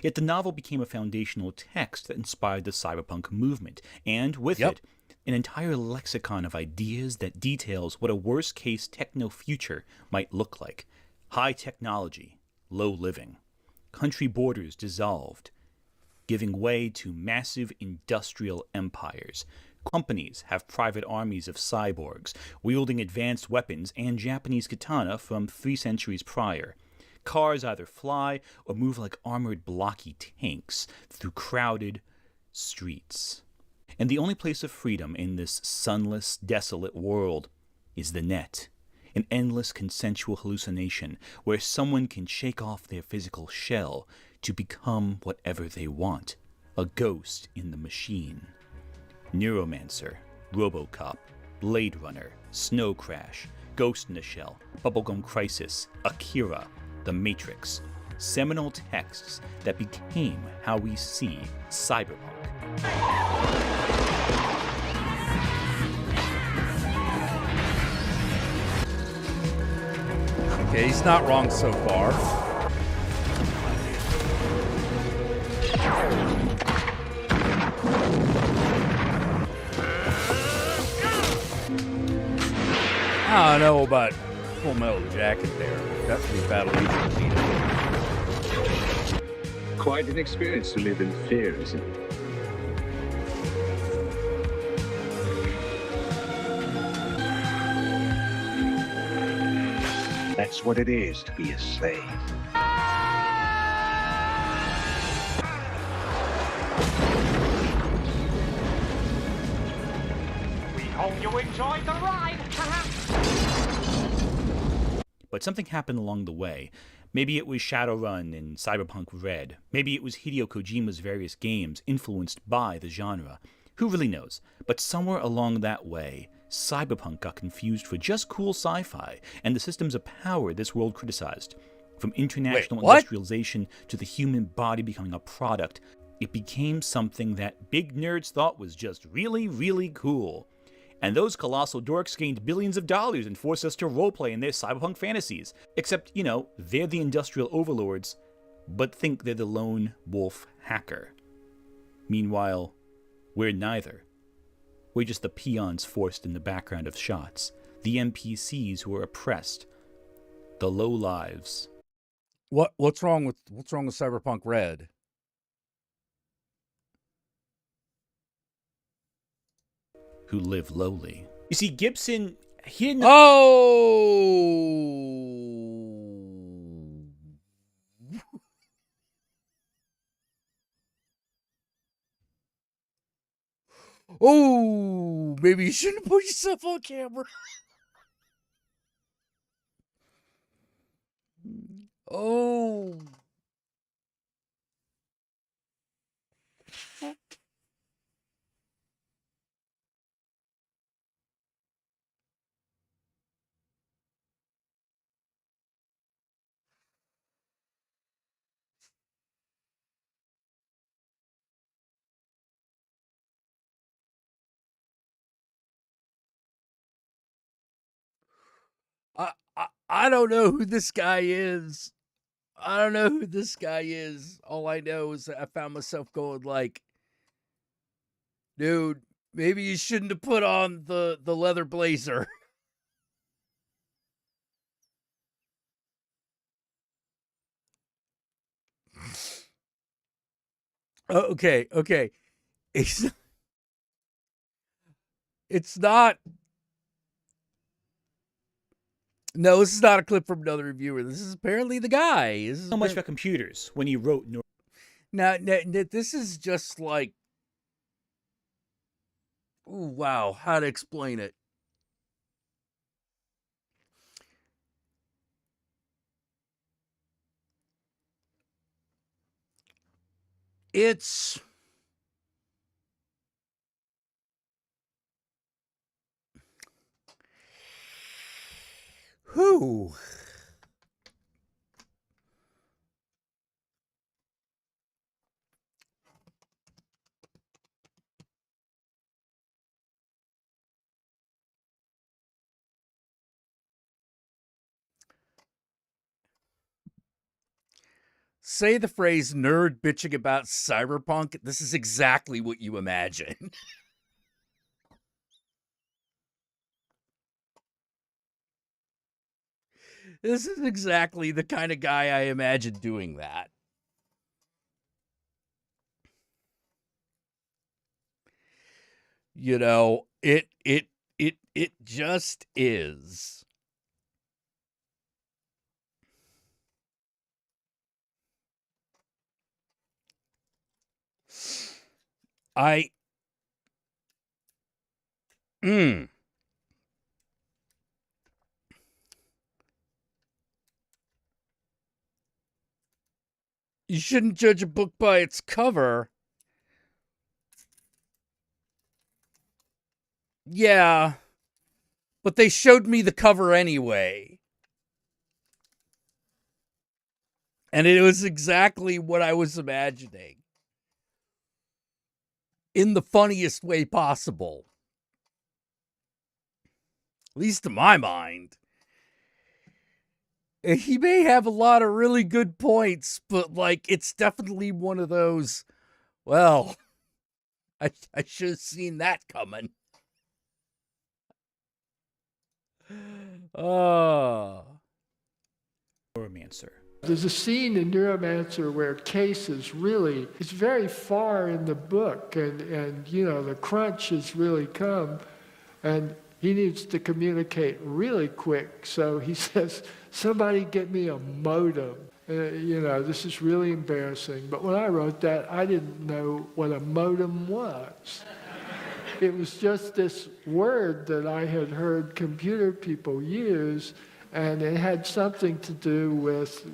S14: Yet the novel became a foundational text that inspired the cyberpunk movement, and with it, an entire lexicon of ideas that details what a worst-case techno-future might look like. High technology, low living, country borders dissolved, giving way to massive industrial empires. Companies have private armies of cyborgs, wielding advanced weapons and Japanese katana from 3 centuries prior. Cars either fly or move like armored blocky tanks through crowded streets. And the only place of freedom in this sunless, desolate world is the net. An endless consensual hallucination where someone can shake off their physical shell to become whatever they want. A ghost in the machine. Neuromancer, RoboCop, Blade Runner, Snow Crash, Ghost in the Shell, Bubblegum Crisis, Akira, The Matrix. Seminal texts that became how we see cyberpunk.
S4: Okay, he's not wrong so far. I don't know about Full Metal Jacket there. Definitely Battle Eagle.
S13: Quite an experience to live in fear, isn't it? That's what it is to be a slave.
S1: We hope you enjoyed the ride.
S14: But something happened along the way. Maybe it was Shadowrun and Cyberpunk Red. Maybe it was Hideo Kojima's various games influenced by the genre. Who really knows? But somewhere along that way, Cyberpunk got confused for just cool sci-fi and the systems of power this world criticized. From international industrialization to the human body becoming a product, it became something that big nerds thought was just really, really cool. And those colossal dorks gained billions of dollars and forced us to roleplay in their cyberpunk fantasies. Except, they're the industrial overlords, but think they're the lone wolf hacker. Meanwhile, we're neither. We're just the peons forced in the background of shots, the NPCs who are oppressed, the low lives.
S4: What's wrong with Cyberpunk Red?
S14: Who live lowly. You see, Gibson, he didn't.
S4: Oh, maybe you shouldn't put yourself on camera. Oh. I don't know who this guy is. I don't know who this guy is. All I know is that I found myself going like, dude, maybe you shouldn't have put on the leather blazer. Okay. It's not. No, this is not a clip from another reviewer. This is apparently the guy. This is
S14: So much about computers when he wrote.
S4: Now, this is just like, ooh, wow, how to explain it? It's who? Say the phrase nerd bitching about cyberpunk. This is exactly what you imagine. This is exactly the kind of guy I imagine doing that. It just is. You shouldn't judge a book by its cover. Yeah, but they showed me the cover anyway. And it was exactly what I was imagining. In the funniest way possible. At least to my mind. He may have a lot of really good points, but, like, it's definitely one of those, well, I should have seen that coming. Oh.
S14: Neuromancer.
S15: There's a scene in Neuromancer where Case is really, it's very far in the book, and you know, the crunch has really come, and he needs to communicate really quick. So he says, somebody get me a modem. You know, this is really embarrassing. But when I wrote that, I didn't know what a modem was. It was just this word that I had heard computer people use, and it had something to do with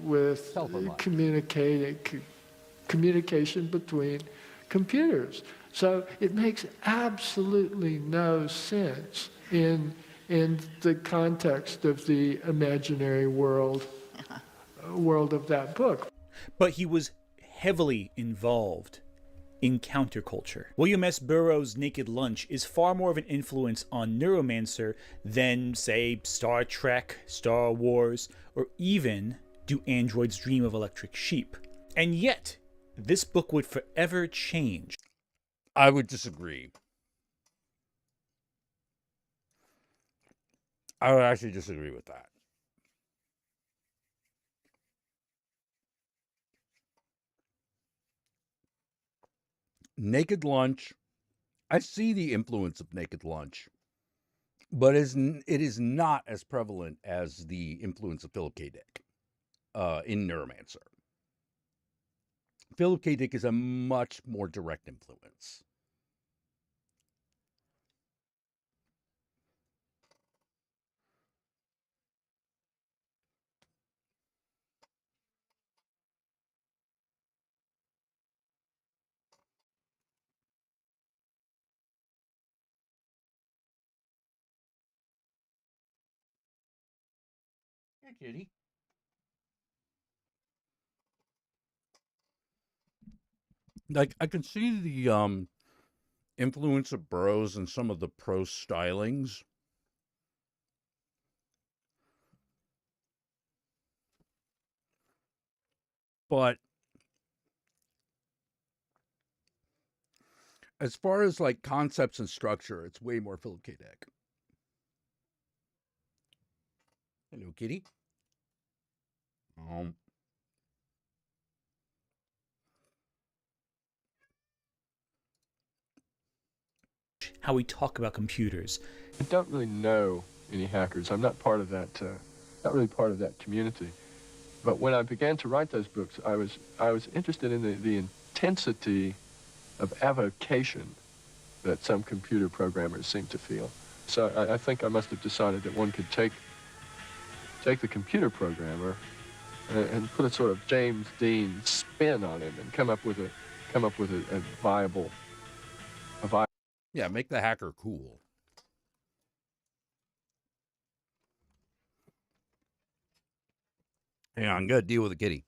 S15: communication between computers. So it makes absolutely no sense in the context of the imaginary world of that book.
S14: But he was heavily involved in counterculture. William S. Burroughs' Naked Lunch is far more of an influence on Neuromancer than, say, Star Trek, Star Wars, or even Do Androids Dream of Electric Sheep? And yet, this book would forever change.
S4: I would disagree. I would actually disagree with that. Naked Lunch, I see the influence of Naked Lunch, but it is not as prevalent as the influence of Philip K. Dick in Neuromancer. Philip K. Dick is a much more direct influence. Hey, kitty. Like, I can see the influence of Burroughs and some of the prose stylings. But as far as like concepts and structure, it's way more Philip K. Dick. Hello, kitty.
S14: How we talk about computers.
S16: I don't really know any hackers. I'm not part of that, not really part of that community. But when I began to write those books, I was interested in the intensity of avocation that some computer programmers seem to feel. So I think I must have decided that one could take the computer programmer and put a sort of James Dean spin on him and come up with a viable.
S4: Yeah, make the hacker cool. Yeah, I'm gonna deal with the kitty.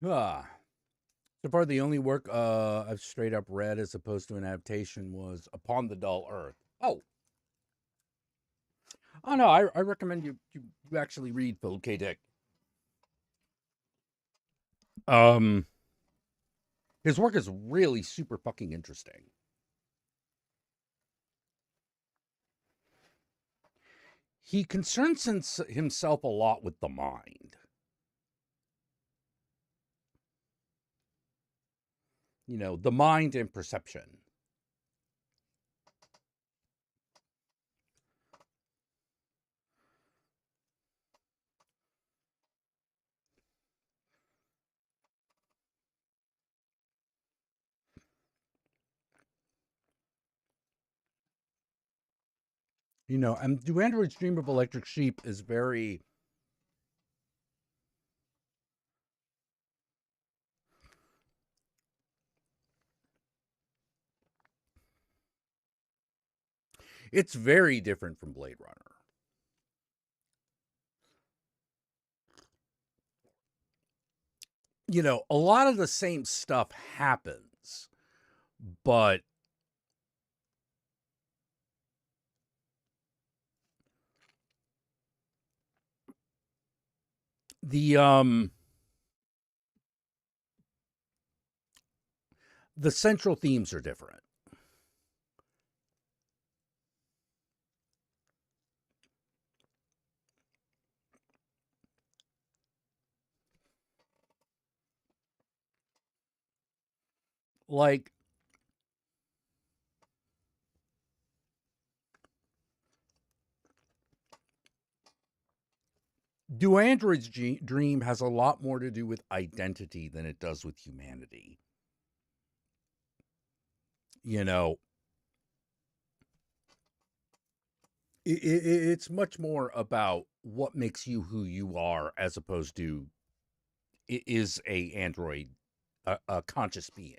S4: So far, the only work I've straight up read as opposed to an adaptation was Upon the Dull Earth. Oh no, I recommend you actually read Philip K. Dick. His work is really super fucking interesting. He concerns himself a lot with the mind. You know, the mind and perception. You know, and Do Androids Dream of Electric Sheep is very... It's very different from Blade Runner. You know, a lot of the same stuff happens, but the central themes are different. Like, Do Androids Dream has a lot more to do with identity than it does with humanity. You know, it's much more about what makes you who you are, as opposed to is a android a conscious being.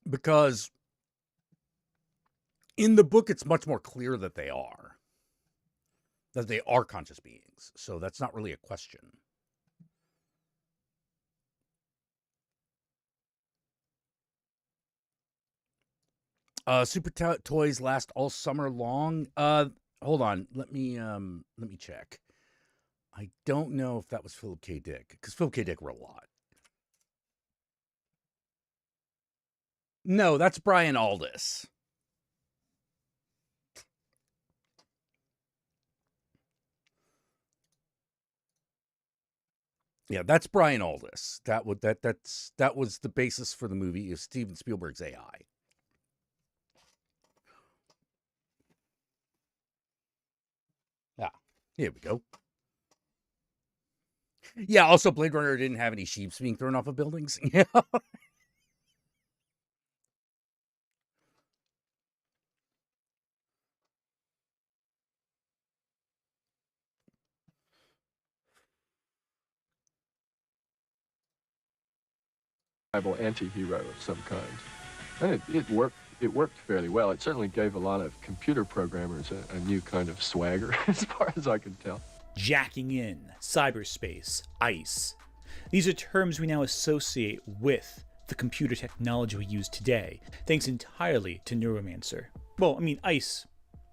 S4: Because in the book, it's much more clear that they are conscious beings. So that's not really a question. Super Toys last all summer long. Hold on. Let me check. I don't know if that was Philip K. Dick, because Philip K. Dick wrote a lot. No, that's Brian Aldiss. Yeah, that's Brian Aldiss. That was the basis for the movie, is Steven Spielberg's AI. Yeah, here we go. Yeah, also Blade Runner didn't have any sheeps being thrown off of buildings. Yeah.
S16: Anti-hero of some kind. And it worked fairly well. It certainly gave a lot of computer programmers a new kind of swagger, as far as I can tell.
S14: Jacking in, cyberspace, ICE. These are terms we now associate with the computer technology we use today, thanks entirely to Neuromancer. Well, I mean, ICE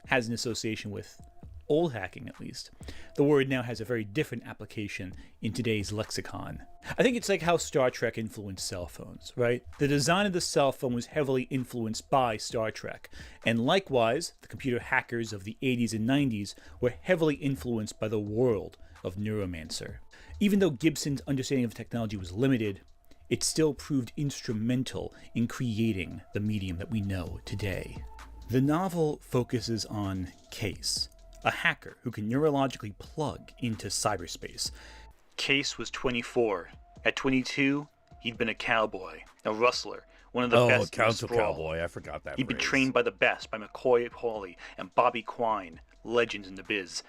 S14: has an association with old hacking, at least. The word now has a very different application in today's lexicon. I think it's like how Star Trek influenced cell phones, right? The design of the cell phone was heavily influenced by Star Trek, and likewise, the computer hackers of the 80s and 90s were heavily influenced by the world of Neuromancer. Even though Gibson's understanding of technology was limited, it still proved instrumental in creating the medium that we know today. The novel focuses on Case, a hacker who can neurologically plug into cyberspace. Case was 24. At 22, he'd been a cowboy, a rustler, one of the best in the sprawl.
S4: Cowboy, I forgot that
S14: He'd been
S4: phrase.
S14: trained by the best, by McCoy Pauly and Bobby Quine, legends in the biz.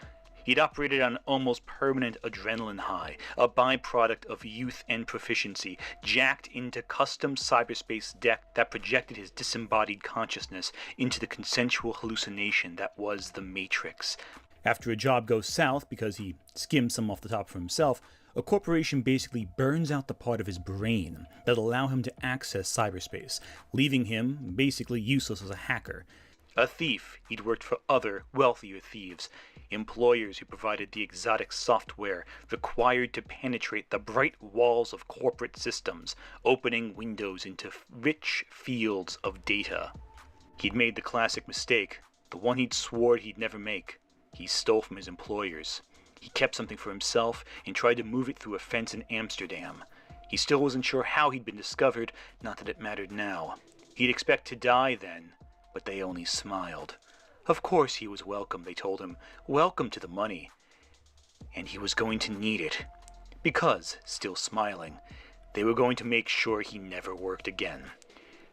S14: He'd operated on an almost permanent adrenaline high, a byproduct of youth and proficiency, jacked into custom cyberspace deck that projected his disembodied consciousness into the consensual hallucination that was the Matrix. After a job goes south because he skimmed some off the top for himself, a corporation basically burns out the part of his brain that'll allow him to access cyberspace, leaving him basically useless as a hacker. A thief, he'd worked for other, wealthier thieves, employers who provided the exotic software required to penetrate the bright walls of corporate systems, opening windows into rich fields of data. He'd made the classic mistake, the one he'd sworn he'd never make. He stole from his employers. He kept something for himself and tried to move it through a fence in Amsterdam. He still wasn't sure how he'd been discovered, not that it mattered now. He'd expect to die then, but they only smiled. Of course he was welcome, they told him. Welcome to the money. And he was going to need it. Because, still smiling, They were going to make sure he never worked again.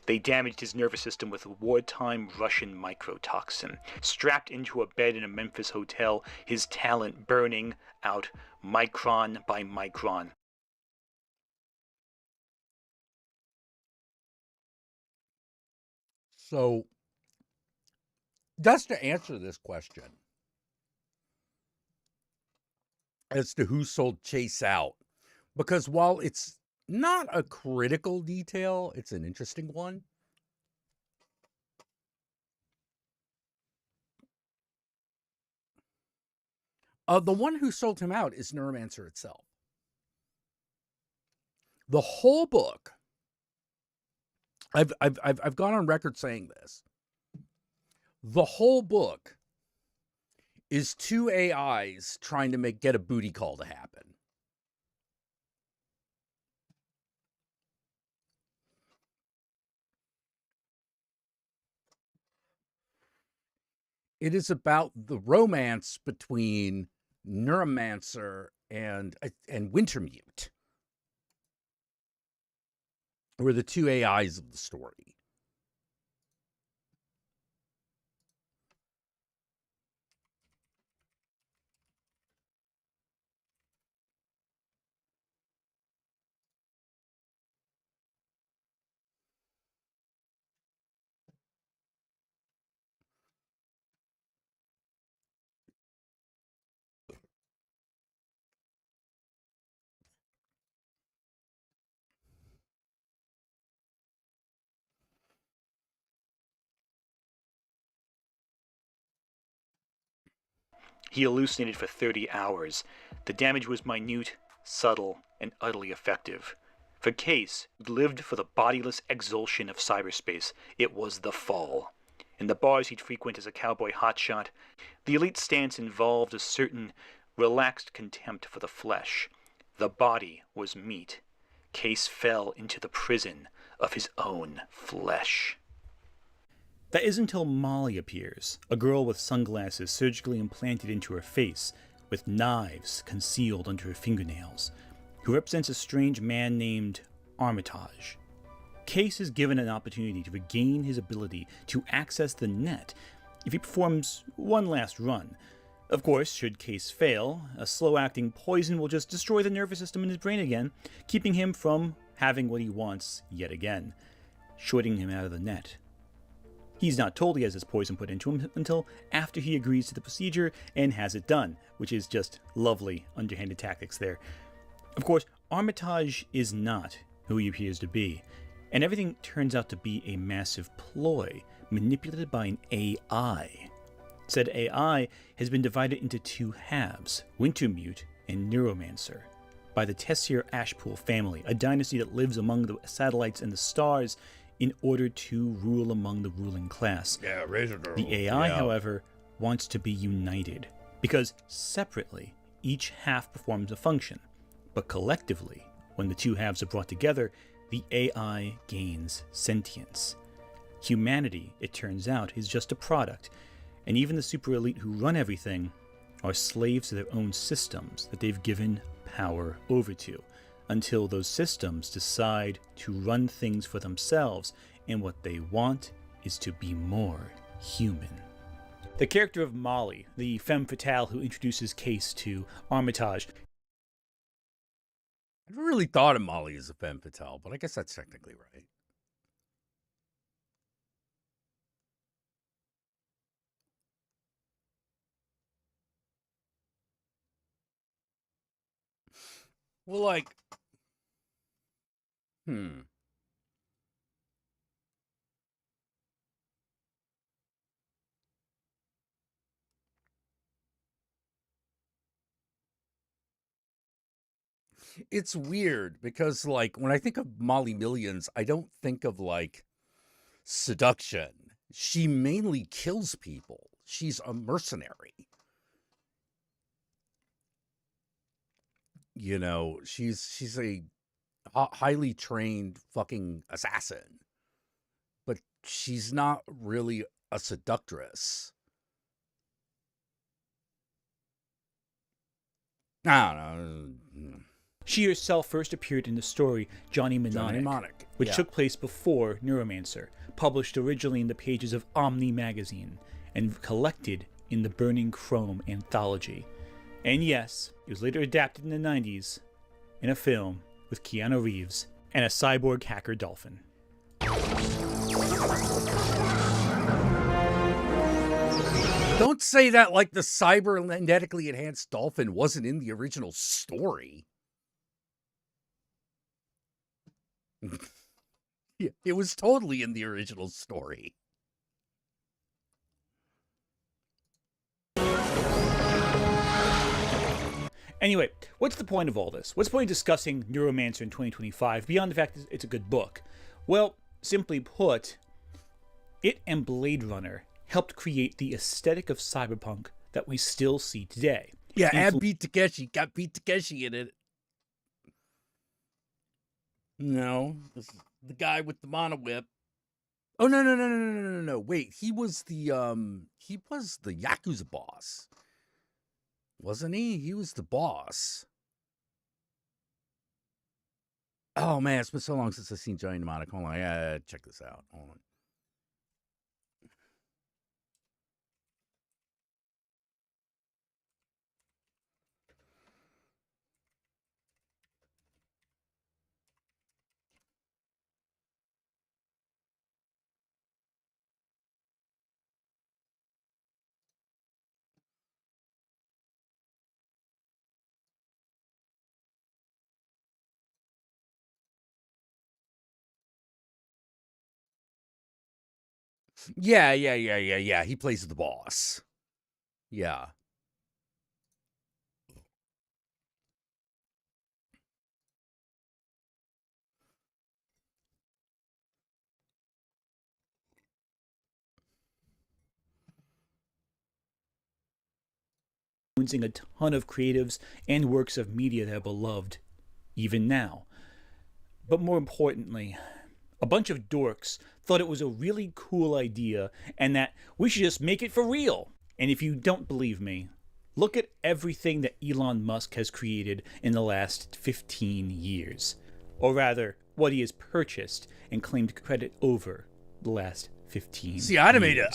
S14: They damaged his nervous system with wartime Russian microtoxin. Strapped into a bed in a Memphis hotel, his talent burning out micron by micron.
S4: So, just to answer this question as to who sold Chase out, because while it's not a critical detail, it's an interesting one. The one who sold him out is Neuromancer itself. The whole book, I've gone on record saying this. The whole book is two AIs trying to get a booty call to happen. It is about the romance between Neuromancer and Wintermute. Were the two AIs of the story.
S14: He hallucinated for 30 hours. The damage was minute, subtle, and utterly effective. For Case, who lived for the bodiless exulsion of cyberspace, it was the fall. In the bars he'd frequent as a cowboy hotshot, the elite stance involved a certain relaxed contempt for the flesh. The body was meat. Case fell into the prison of his own flesh. That is until Molly appears, a girl with sunglasses surgically implanted into her face, with knives concealed under her fingernails, who represents a strange man named Armitage. Case is given an opportunity to regain his ability to access the net if he performs one last run. Of course, should Case fail, a slow-acting poison will just destroy the nervous system in his brain again, keeping him from having what he wants yet again, shorting him out of the net. He's not told he has this poison put into him until after he agrees to the procedure and has it done, which is just lovely underhanded tactics there. Of course, Armitage is not who he appears to be, and everything turns out to be a massive ploy manipulated by an AI. Said AI has been divided into two halves, Wintermute and Neuromancer, by the Tessier Ashpool family, a dynasty that lives among the satellites and the stars in order to rule among the ruling class.
S4: Yeah, Razor Girl.
S14: The AI, however, wants to be united, because separately, each half performs a function, but collectively, when the two halves are brought together, the AI gains sentience. Humanity, it turns out, is just a product, and even the super elite who run everything are slaves to their own systems that they've given power over to, until those systems decide to run things for themselves, and what they want is to be more human. The character of Molly, the femme fatale who introduces Case to Armitage.
S4: I never really thought of Molly as a femme fatale, but I guess that's technically right. Well, like, it's weird because, like, when I think of Molly Millions, I don't think of, like, seduction. She mainly kills people. She's a mercenary. You know, she's a highly trained fucking assassin, but she's not really a seductress. I don't know.
S14: She herself first appeared in the story Johnny Mnemonic, which took place before Neuromancer, published originally in the pages of Omni magazine, and collected in the Burning Chrome anthology. And yes, it was later adapted in the 90s in a film with Keanu Reeves and a cyborg hacker dolphin.
S4: Don't say that like the cybernetically enhanced dolphin wasn't in the original story. Yeah, it was totally in the original story.
S14: Anyway, what's the point of all this? What's the point of discussing Neuromancer in 2025 beyond the fact that it's a good book? Well, simply put, it and Blade Runner helped create the aesthetic of cyberpunk that we still see today.
S4: Yeah, and Beat Takeshi. Got Beat Takeshi in it. No, this is the guy with the mono whip. Oh no! Wait, he was the Yakuza boss, wasn't he? He was the boss. Oh man, it's been so long since I've seen Johnny Mnemonic. Hold on, I gotta check this out. Hold on. Yeah. He plays the boss. Yeah.
S14: Influencing a ton of creatives and works of media that are beloved, even now. But more importantly, a bunch of dorks thought it was a really cool idea and that we should just make it for real. And if you don't believe me, look at everything that Elon Musk has created in the last 15 years. Or rather, what he has purchased and claimed credit over the last 15
S4: See, I'd have
S14: years.
S4: made it.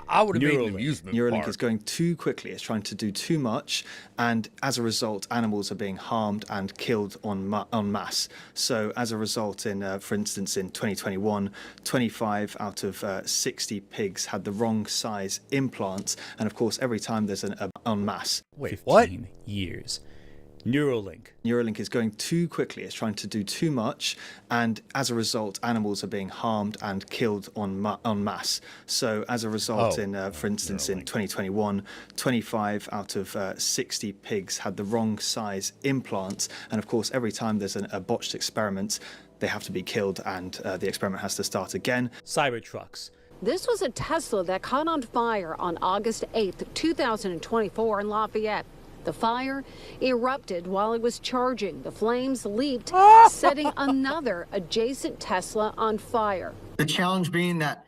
S4: I would have made an amusement
S17: Neuralink
S4: park.
S17: is going too quickly. It's trying to do too much, and as a result, animals are being harmed and killed en masse. So, as a result, for instance, in 2021, 25 out of 60 pigs had the wrong size implants, and of course, every time there's an en masse.
S14: Wait, 15 years. Neuralink
S17: is going too quickly. It's trying to do too much, and as a result, animals are being harmed and killed en masse. So, as a result, for instance, in 2021, 25 out of 60 pigs had the wrong size implants, and of course, every time there's a botched experiment, they have to be killed, and the experiment has to start again.
S14: Cybertrucks.
S18: This was a Tesla that caught on fire on August 8th, 2024 in Lafayette. The fire erupted while it was charging. The flames leaped, setting another adjacent Tesla on fire.
S19: The challenge being that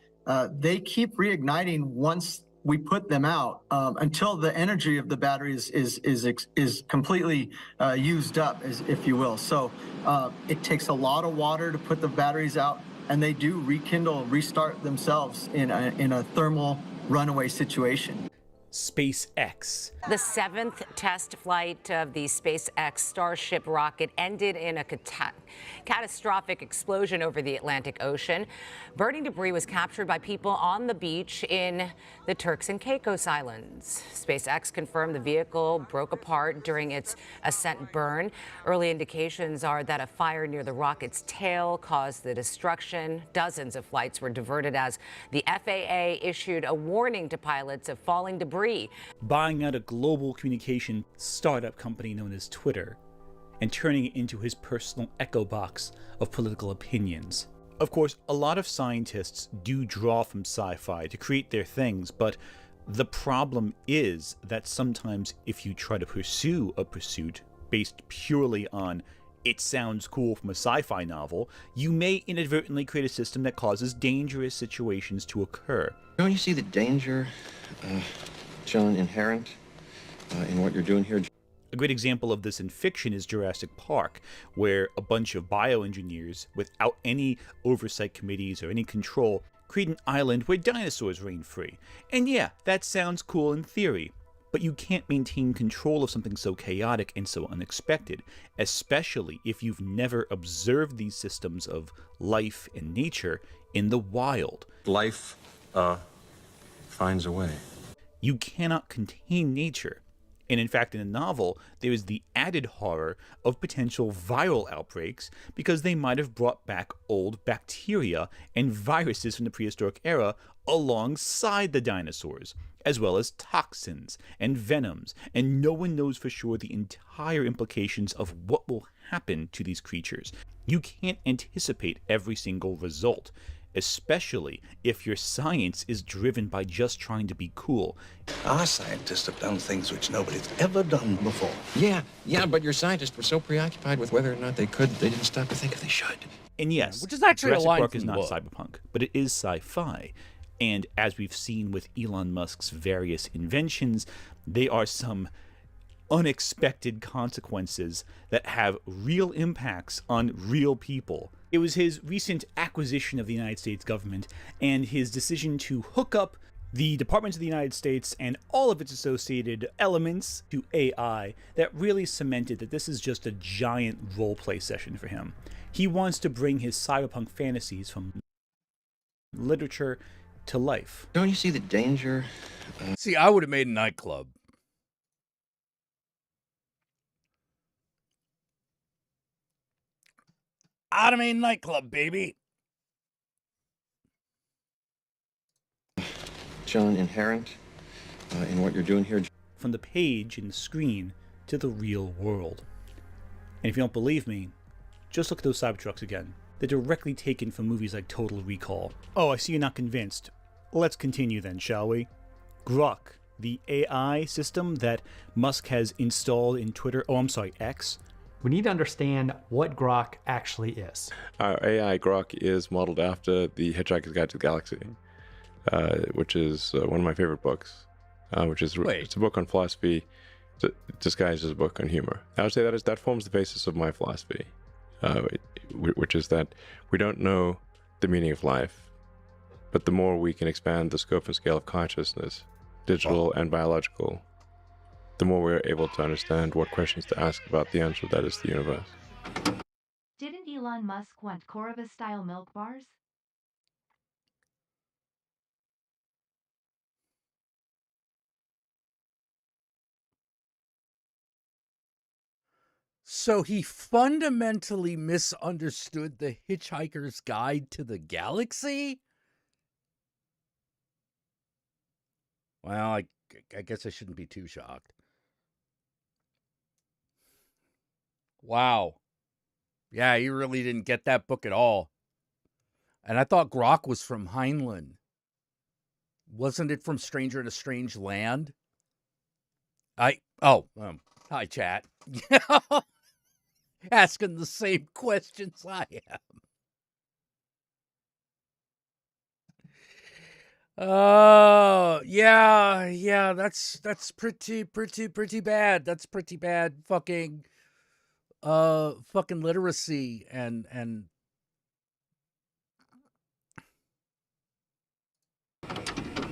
S19: they keep reigniting once we put them out until the energy of the batteries is completely used up, if you will. So it takes a lot of water to put the batteries out, and they do rekindle, restart themselves in a thermal runaway situation.
S14: SpaceX.
S20: The 7th test flight of the SpaceX Starship rocket ended in a catastrophic explosion over the Atlantic Ocean. Burning debris was captured by people on the beach in the Turks and Caicos Islands. SpaceX confirmed the vehicle broke apart during its ascent burn. Early indications are that a fire near the rocket's tail caused the destruction. Dozens of flights were diverted as the FAA issued a warning to pilots of falling debris.
S14: Buying out a global communication startup company known as Twitter and turning it into his personal echo box of political opinions. Of course, a lot of scientists do draw from sci-fi to create their things, but the problem is that sometimes if you try to pursue a pursuit based purely on it sounds cool from a sci-fi novel, you may inadvertently create a system that causes dangerous situations to occur.
S21: Don't you see the danger, John, inherent in what you're doing here?
S14: A great example of this in fiction is Jurassic Park, where a bunch of bioengineers, without any oversight committees or any control, create an island where dinosaurs reign free. And yeah, that sounds cool in theory, but you can't maintain control of something so chaotic and so unexpected, especially if you've never observed these systems of life and nature in the wild.
S21: Life, finds a way.
S14: You cannot contain nature. And in fact, in the novel, there is the added horror of potential viral outbreaks because they might have brought back old bacteria and viruses from the prehistoric era alongside the dinosaurs, as well as toxins and venoms, and no one knows for sure the entire implications of what will happen to these creatures. You can't anticipate every single result, especially if your science is driven by just trying to be cool.
S22: Our scientists have done things which nobody's ever done before.
S21: Yeah, but your scientists were so preoccupied with whether or not they could, they didn't stop to think if they should.
S14: And yes,
S4: which is actually
S14: Jurassic
S4: a line
S14: Park
S4: from
S14: is
S4: the
S14: not
S4: book.
S14: cyberpunk, but it is sci-fi. And as we've seen with Elon Musk's various inventions, they are some unexpected consequences that have real impacts on real people. It was his recent acquisition of the United States government and his decision to hook up the departments of the United States and all of its associated elements to AI that really cemented that this is just a giant roleplay session for him. He wants to bring his cyberpunk fantasies from literature to life.
S21: Don't you see the danger?
S4: See, I would have made a nightclub. I'd have made a nightclub, baby.
S21: John, inherent in what you're doing here.
S14: From the page and the screen to the real world. And if you don't believe me, just look at those Cybertrucks again. They're directly taken from movies like Total Recall. Oh, I see you're not convinced. Let's continue then, shall we? Grok, the AI system that Musk has installed in X.
S23: We need to understand what Grok actually is.
S24: Our AI Grok is modeled after The Hitchhiker's Guide to the Galaxy, which is one of my favorite books, it's a book on philosophy disguised as a book on humor. I would say that forms the basis of my philosophy, which is that we don't know the meaning of life, but the more we can expand the scope and scale of consciousness, digital and biological, the more we're able to understand what questions to ask about the answer that is the universe.
S25: Didn't Elon Musk want Corvus-style milk bars?
S4: So he fundamentally misunderstood The Hitchhiker's Guide to the Galaxy? Well, I guess I shouldn't be too shocked. Wow. Yeah, he really didn't get that book at all. And I thought Grok was from Heinlein. Wasn't it from Stranger in a Strange Land? Hi, chat. Asking the same questions I am. Oh, yeah, that's pretty bad. That's pretty bad fucking literacy and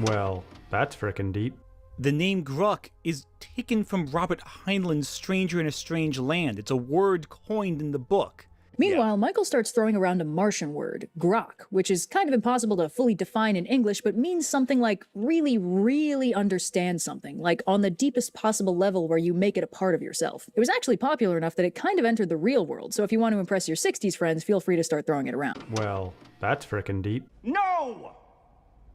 S23: Well, that's frickin' deep.
S14: The name Grok is taken from Robert Heinlein's Stranger in a Strange Land. It's a word coined in the book.
S26: Meanwhile, Michael starts throwing around a Martian word, grok, which is kind of impossible to fully define in English, but means something like really, really understand something, like on the deepest possible level where you make it a part of yourself. It was actually popular enough that it kind of entered the real world, so if you want to impress your 60s friends, feel free to start throwing it around.
S23: Well, that's frickin' deep.
S27: No!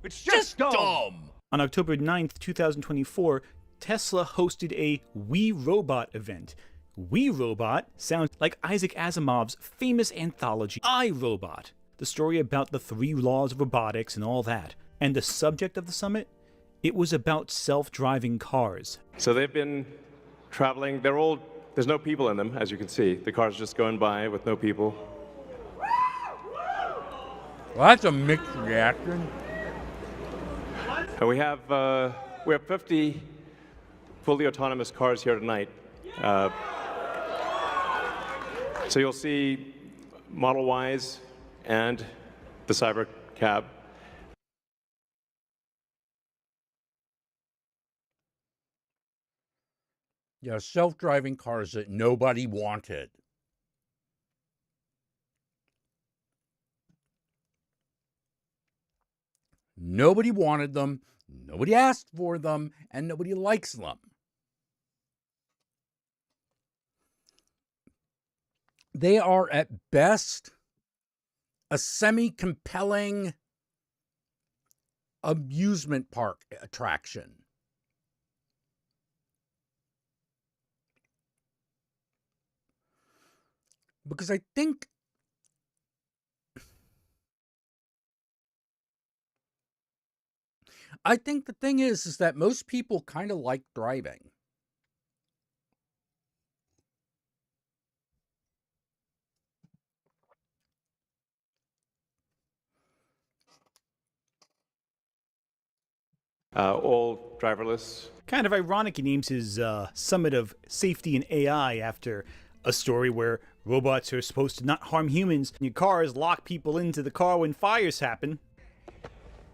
S27: It's just dumb!
S14: On October 9th, 2024, Tesla hosted a We Robot event. We Robot sounds like Isaac Asimov's famous anthology, I, Robot, the story about the 3 laws of robotics and all that. And the subject of the summit? It was about self-driving cars.
S24: So they've been traveling, there's no people in them, as you can see. The car's just going by with no people.
S4: Well, that's a mixed reaction.
S24: And we have 50 fully autonomous cars here tonight. So you'll see Model Ys and the Cyber Cab.
S4: Yeah, self-driving cars that nobody wanted. Nobody wanted them, nobody asked for them, and nobody likes them. They are at best a semi-compelling amusement park attraction. Because I think the thing is that most people kind of like driving.
S24: All driverless.
S14: Kind of ironic he names his summit of safety and AI after a story where robots are supposed to not harm humans. Your cars lock people into the car when fires happen.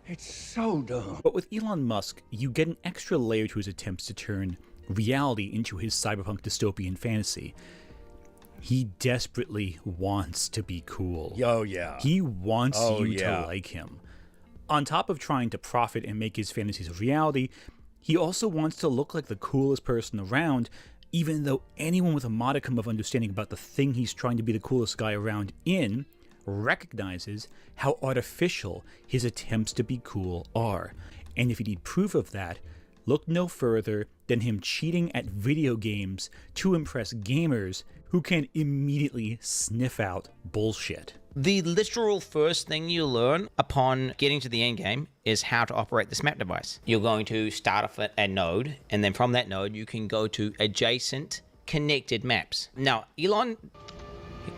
S27: It's so dumb.
S14: But with Elon Musk, you get an extra layer to his attempts to turn reality into his cyberpunk dystopian fantasy. He desperately wants to be cool.
S4: Oh, yeah.
S14: He wants you to like him. On top of trying to profit and make his fantasies a reality, he also wants to look like the coolest person around, even though anyone with a modicum of understanding about the thing he's trying to be the coolest guy around in recognizes how artificial his attempts to be cool are. And if you need proof of that, look no further than him cheating at video games to impress gamers who can immediately sniff out bullshit.
S2: The literal first thing you learn upon getting to the end game is how to operate this map device. You're going to start off at a node, and then from that node, you can go to adjacent connected maps. Now, Elon,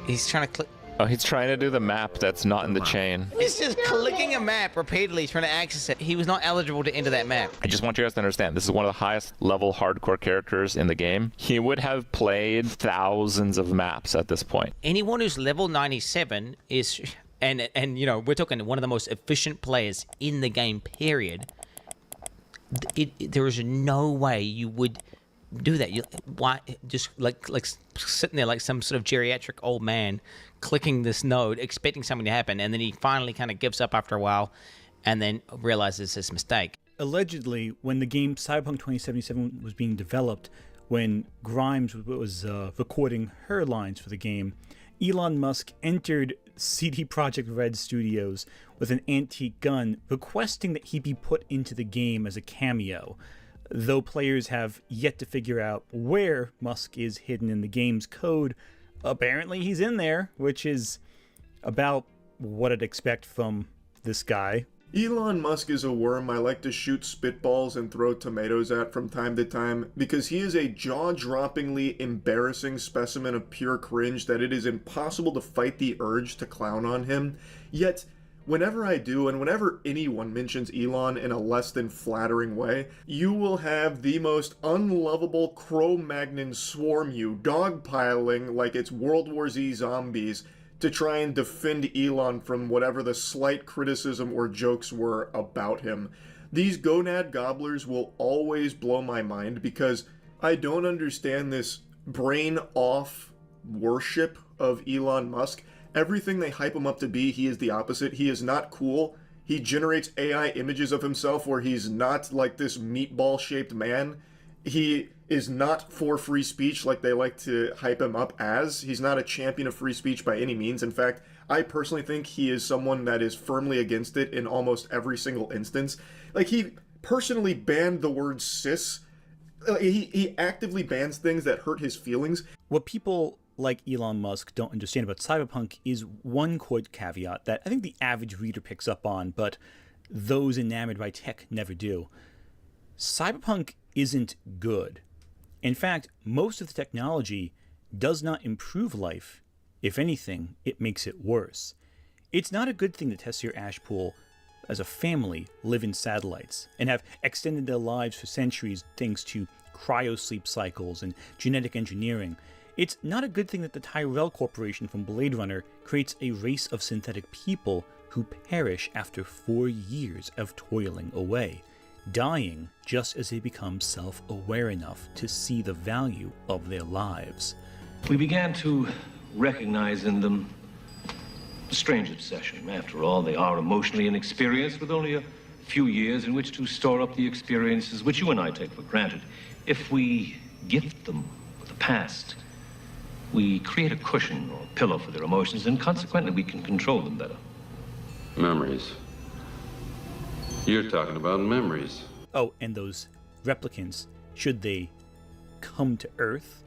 S2: he's trying to click.
S3: Oh, he's trying to do the map that's not in the chain.
S2: He's just clicking a map repeatedly, trying to access it. He was not eligible to enter that map.
S3: I just want you guys to understand, this is one of the highest level hardcore characters in the game. He would have played thousands of maps at this point.
S2: Anyone who's level 97 is, and you know, we're talking one of the most efficient players in the game, period. There is no way you would do that. Why just like sitting there like some sort of geriatric old man clicking this node expecting something to happen, and then he finally kind of gives up after a while and then realizes his mistake.
S14: Allegedly, when the game Cyberpunk 2077 was being developed, when Grimes was recording her lines for the game, Elon Musk entered CD Projekt Red Studios with an antique gun requesting that he be put into the game as a cameo, though players have yet to figure out where Musk is hidden in the game's code. Apparently he's in there, which is about what I'd expect from this guy.
S5: Elon Musk is a worm I like to shoot spitballs and throw tomatoes at from time to time because he is a jaw-droppingly embarrassing specimen of pure cringe that it is impossible to fight the urge to clown on him. Yet, whenever I do, and whenever anyone mentions Elon in a less than flattering way, you will have the most unlovable Cro-Magnon swarm you, dogpiling like it's World War Z zombies, to try and defend Elon from whatever the slight criticism or jokes were about him. These gonad gobblers will always blow my mind because I don't understand this brain-off worship of Elon Musk. Everything they hype him up to be, he is the opposite. He is not cool. He generates AI images of himself where he's not like this meatball-shaped man. He is not for free speech like they like to hype him up as. He's not a champion of free speech by any means. In fact, I personally think he is someone that is firmly against it in almost every single instance. Like, he personally banned the word cis. He actively bans things that hurt his feelings.
S14: What people like Elon Musk don't understand about Cyberpunk is one quote caveat that I think the average reader picks up on, but those enamored by tech never do. Cyberpunk isn't good. In fact, most of the technology does not improve life. If anything, it makes it worse. It's not a good thing to test your ash pool as a family, live in satellites and have extended their lives for centuries thanks to cryosleep cycles and genetic engineering, it's not a good thing that the Tyrell Corporation from Blade Runner creates a race of synthetic people who perish after 4 years of toiling away, dying just as they become self-aware enough to see the value of their lives.
S6: We began to recognize in them a strange obsession. After all, they are emotionally inexperienced with only a few years in which to store up the experiences which you and I take for granted. If we gift them with the past, we create a cushion or pillow for their emotions, and consequently we can control them better.
S7: Memories. You're talking about memories.
S14: Oh, and those replicants, should they come to Earth,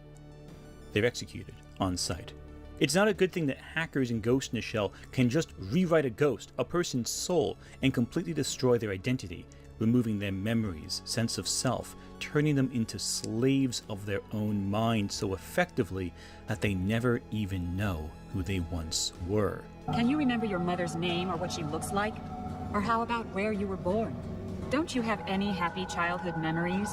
S14: they're executed on sight. It's not a good thing that hackers and Ghost in the Shell can just rewrite a ghost, a person's soul, and completely destroy their identity, removing their memories, sense of self, turning them into slaves of their own mind so effectively that they never even know who they once were.
S8: Can you remember your mother's name or what she looks like? Or how about where you were born? Don't you have any happy childhood memories?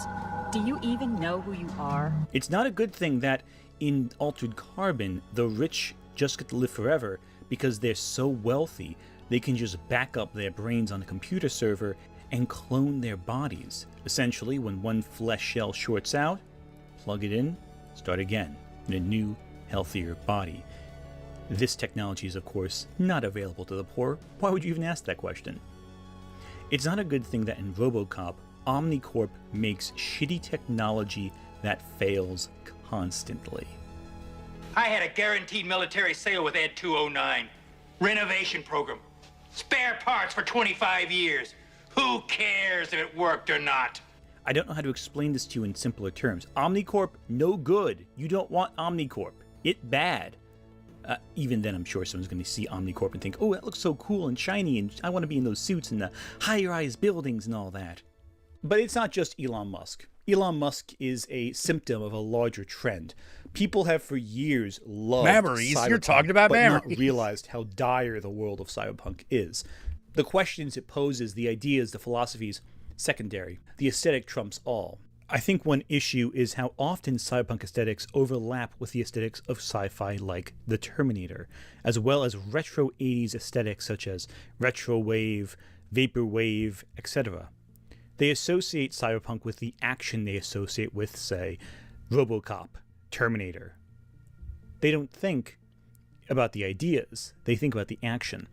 S8: Do you even know who you are?
S14: It's not a good thing that in Altered Carbon, the rich just get to live forever because they're so wealthy they can just back up their brains on a computer server and clone their bodies. Essentially, when one flesh shell shorts out, plug it in, start again in a new, healthier body. This technology is, of course, not available to the poor. Why would you even ask that question? It's not a good thing that in RoboCop, Omnicorp makes shitty technology that fails constantly.
S9: I had a guaranteed military sale with Ed 209. Renovation program. Spare parts for 25 years. Who cares if it worked or not?
S14: I don't know how to explain this to you in simpler terms. Omnicorp, no good. You don't want Omnicorp. It bad. Even then, I'm sure someone's going to see Omnicorp and think, oh, that looks so cool and shiny, and I want to be in those suits and the high-rise buildings and all that. But it's not just Elon Musk. Elon Musk is a symptom of a larger trend. People have for years loved
S4: memories. You're talking about
S14: but
S4: memories.
S14: Not realized how dire the world of cyberpunk is. The questions it poses, the ideas, the philosophies, secondary. The aesthetic trumps all. I think one issue is how often cyberpunk aesthetics overlap with the aesthetics of sci-fi like The Terminator, as well as retro 80s aesthetics such as retrowave, vaporwave, etc. They associate cyberpunk with the action they associate with, say, RoboCop, Terminator. They don't think about the ideas, they think about the action.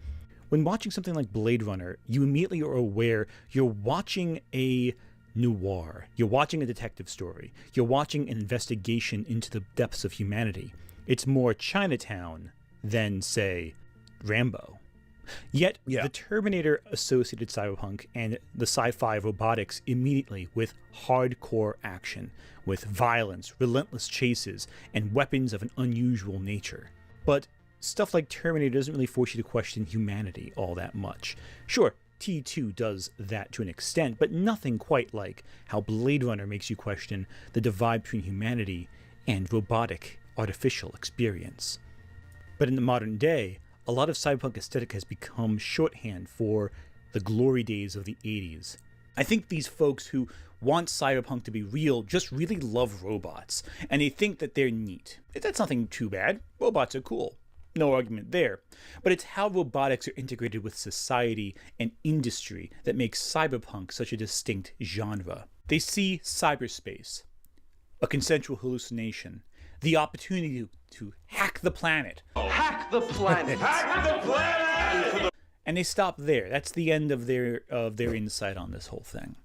S14: When watching something like Blade Runner, you immediately are aware you're watching a noir. You're watching a detective story. You're watching an investigation into the depths of humanity. It's more Chinatown than, say, Rambo. Yet, the Terminator associated cyberpunk and the sci-fi robotics immediately with hardcore action, with violence, relentless chases, and weapons of an unusual nature. But stuff like Terminator doesn't really force you to question humanity all that much. Sure, T2 does that to an extent, but nothing quite like how Blade Runner makes you question the divide between humanity and robotic, artificial experience. But in the modern day, a lot of cyberpunk aesthetic has become shorthand for the glory days of the 80s. I think these folks who want cyberpunk to be real just really love robots, and they think that they're neat. That's nothing too bad. Robots are cool. No argument there. But it's how robotics are integrated with society and industry that makes cyberpunk such a distinct genre. They see cyberspace, a consensual hallucination, the opportunity to hack the planet.
S9: Hack the planet! Hack the planet!
S14: And they stop there. That's the end of their insight on this whole thing.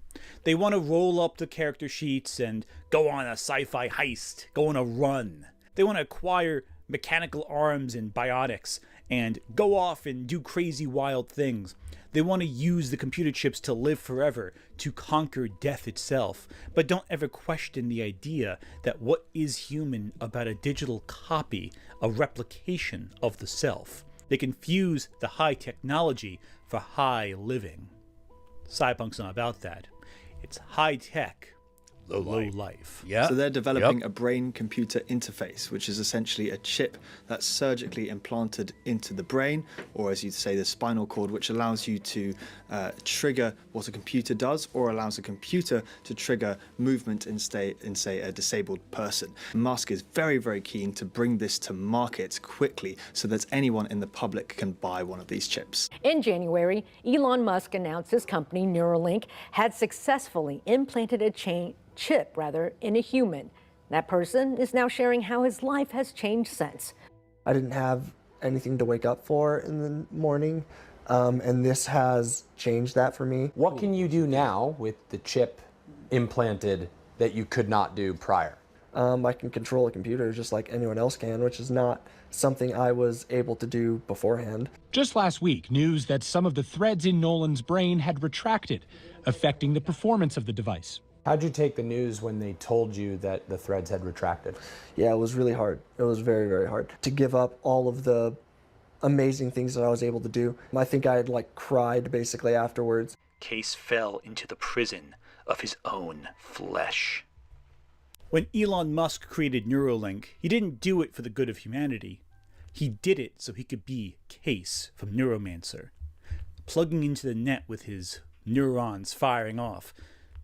S14: They want to roll up the character sheets and go on a sci-fi heist, go on a run. They want to acquire mechanical arms and biotics and go off and do crazy wild things. They want to use the computer chips to live forever, to conquer death itself, but don't ever question the idea that what is human about a digital copy, a replication of the self. They confuse the high technology for high living. Cyberpunk's not about that. It's high tech, low life.
S4: Yeah.
S17: So they're developing a brain-computer interface, which is essentially a chip that's surgically implanted into the brain, or as you'd say, the spinal cord, which allows you to trigger what a computer does, or allows a computer to trigger movement in, say, a disabled person. Musk is very, very keen to bring this to market quickly so that anyone in the public can buy one of these chips.
S1: In January, Elon Musk announced his company Neuralink had successfully implanted a chip in a human. That person is now sharing how his life has changed since.
S10: I didn't have anything to wake up for in the morning, and this has changed that for me.
S11: What can you do now with the chip implanted that you could not do prior?
S10: I can control a computer just like anyone else can, which is not something I was able to do beforehand.
S12: Just last week, news that some of the threads in Nolan's brain had retracted, affecting the performance of the device.
S11: How'd you take the news when they told you that the threads had retracted?
S10: Yeah, it was really hard. It was very, very hard to give up all of the amazing things that I was able to do. I think I had cried basically afterwards.
S14: Case fell into the prison of his own flesh. When Elon Musk created Neuralink, he didn't do it for the good of humanity. He did it so he could be Case from Neuromancer, plugging into the net with his neurons firing off.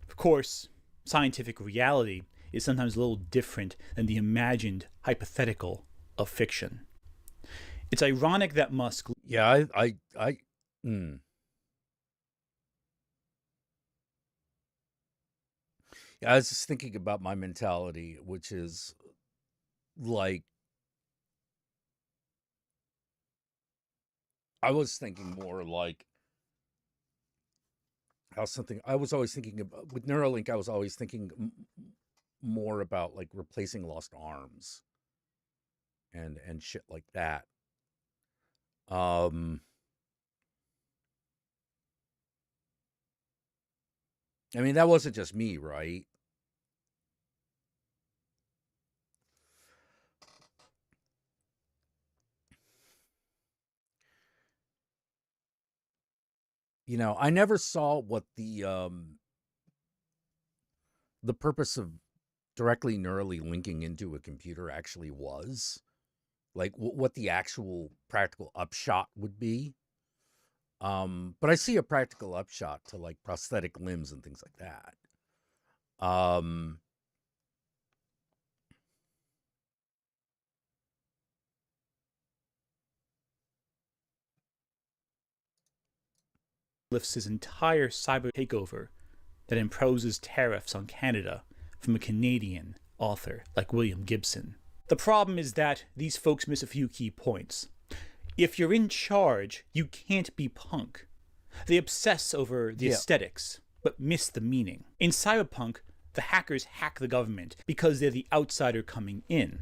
S14: Of course, scientific reality is sometimes a little different than the imagined hypothetical of fiction. It's ironic that Musk...
S4: Yeah, I was just thinking about my mentality, which is I was thinking more I was always thinking about, with Neuralink, I was always thinking more about replacing lost arms and shit like that. I mean, that wasn't just me, right? I never saw what the purpose of directly neurally linking into a computer actually was. What the actual practical upshot would be. But I see a practical upshot to prosthetic limbs and things like that.
S14: lifts his entire cyber takeover that imposes tariffs on Canada from a Canadian author like William Gibson. The problem is that these folks miss a few key points. If you're in charge, you can't be punk. They obsess over the aesthetics, but miss the meaning. In Cyberpunk, the hackers hack the government because they're the outsider coming in.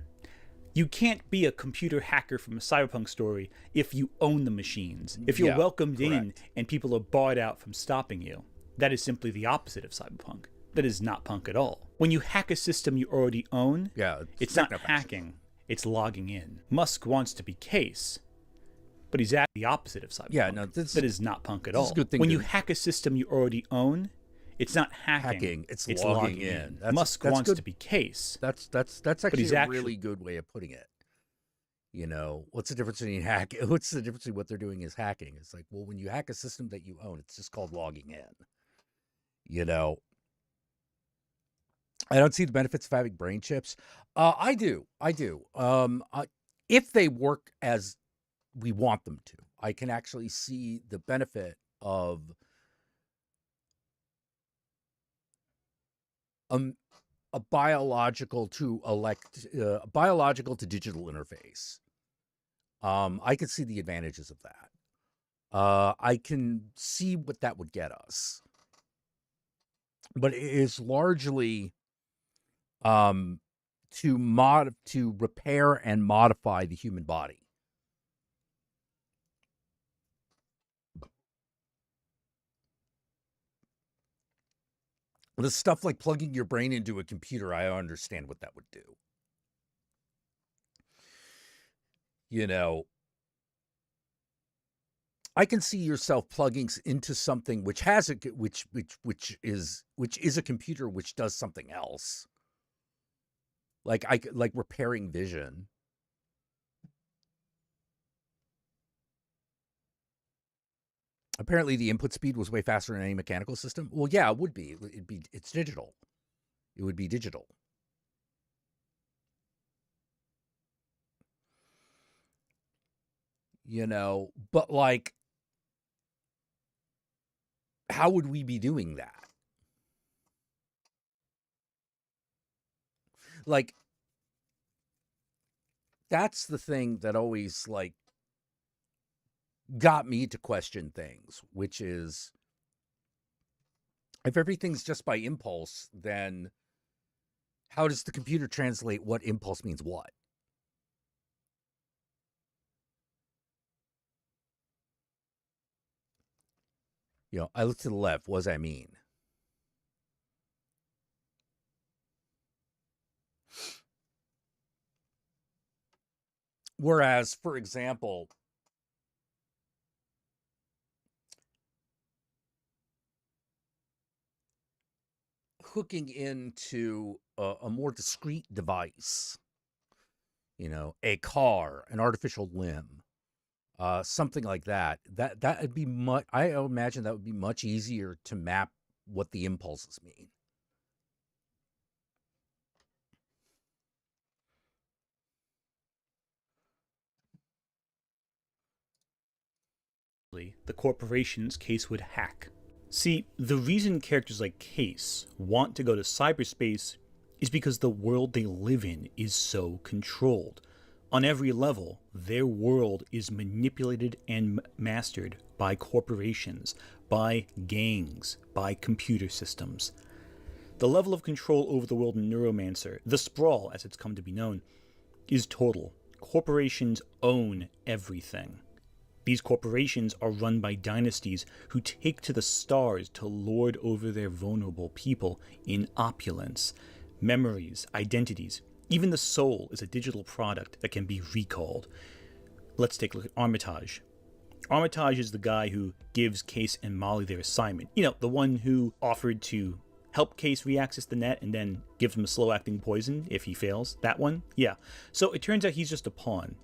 S14: You can't be a computer hacker from a Cyberpunk story if you own the machines, if you're welcomed in and people are barred out from stopping you. That is simply the opposite of Cyberpunk. That is not punk at all. When you hack a system you already own, it's not hacking, it's logging in. Musk wants to be Case, but he's at the opposite of Cyberpunk. That is not punk at all. When you hack a system you already own, it's not hacking, it's logging in. Musk wants to be Case.
S4: That's actually a really good way of putting it. What's the difference between what's the difference between what they're doing is hacking? It's well, when you hack a system that you own, it's just called logging in. I don't see the benefits of having brain chips. I do. If they work as we want them to, I can actually see the benefit of a biological to digital interface. I could see the advantages of that. I can see what that would get us, but it is largely to repair and modify the human body. The stuff like plugging your brain into a computer, I understand what that would do. I can see yourself plugging into something which has which is a computer which does something else, like repairing vision. Apparently, the input speed was way faster than any mechanical system. Well, yeah, it would be. It's digital. It would be digital. But like, how would we be doing that? Like, that's the thing that always like got me to question things, which is, if everything's just by impulse, then how does the computer translate what impulse means what? I look to the left. What does that mean? Whereas, for example, hooking into a more discrete device, a car, an artificial limb, something like that, that would be much, I imagine that would be much easier to map what the impulses mean.
S14: The corporation's Case would hack. See, the reason characters like Case want to go to cyberspace is because the world they live in is so controlled. On every level, their world is manipulated and mastered by corporations, by gangs, by computer systems. The level of control over the world in Neuromancer, the Sprawl as it's come to be known, is total. Corporations own everything. These corporations are run by dynasties who take to the stars to lord over their vulnerable people in opulence, memories, identities. Even the soul is a digital product that can be recalled. Let's take a look at Armitage. Armitage is the guy who gives Case and Molly their assignment. The one who offered to help Case reaccess the net and then gives him a slow-acting poison if he fails. That one? Yeah. So it turns out he's just a pawn.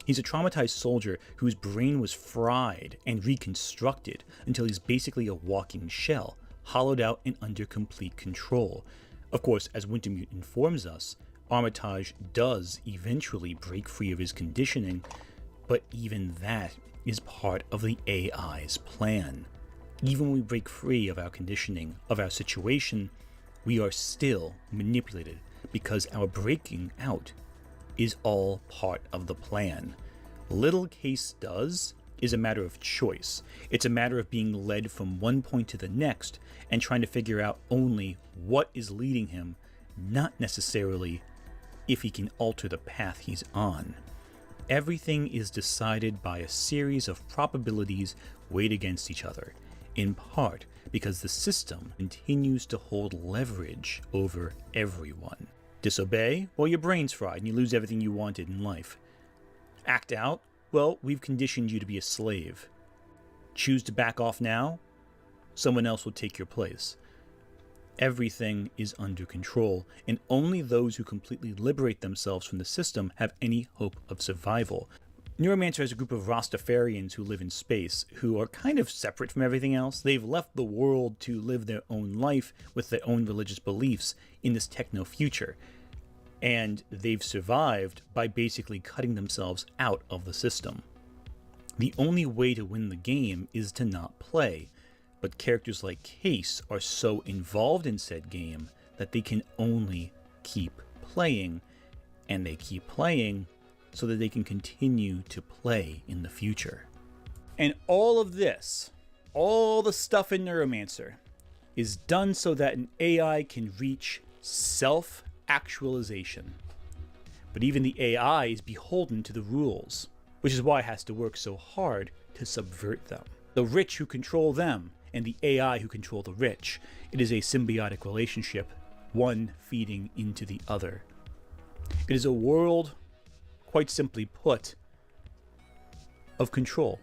S14: He's a traumatized soldier whose brain was fried and reconstructed until he's basically a walking shell, hollowed out and under complete control. Of course, as Wintermute informs us, Armitage does eventually break free of his conditioning, but even that is part of the AI's plan. Even when we break free of our conditioning, of our situation, we are still manipulated because our breaking out is all part of the plan. Little Case does is a matter of choice. It's a matter of being led from one point to the next and trying to figure out only what is leading him, not necessarily if he can alter the path he's on. Everything is decided by a series of probabilities weighed against each other, in part because the system continues to hold leverage over everyone. Disobey? Well, your brain's fried and you lose everything you wanted in life. Act out? Well, we've conditioned you to be a slave. Choose to back off now? Someone else will take your place. Everything is under control, and only those who completely liberate themselves from the system have any hope of survival. Neuromancer is a group of Rastafarians who live in space, who are kind of separate from everything else. They've left the world to live their own life with their own religious beliefs in this techno-future. And they've survived by basically cutting themselves out of the system. The only way to win the game is to not play, but characters like Case are so involved in said game that they can only keep playing, and they keep playing so that they can continue to play in the future. And all of this, all the stuff in Neuromancer, is done so that an AI can reach self-actualization. But even the AI is beholden to the rules, which is why it has to work so hard to subvert them. The rich who control them, and the AI who control the rich. It is a symbiotic relationship, one feeding into the other. It is a world, quite simply put, of control.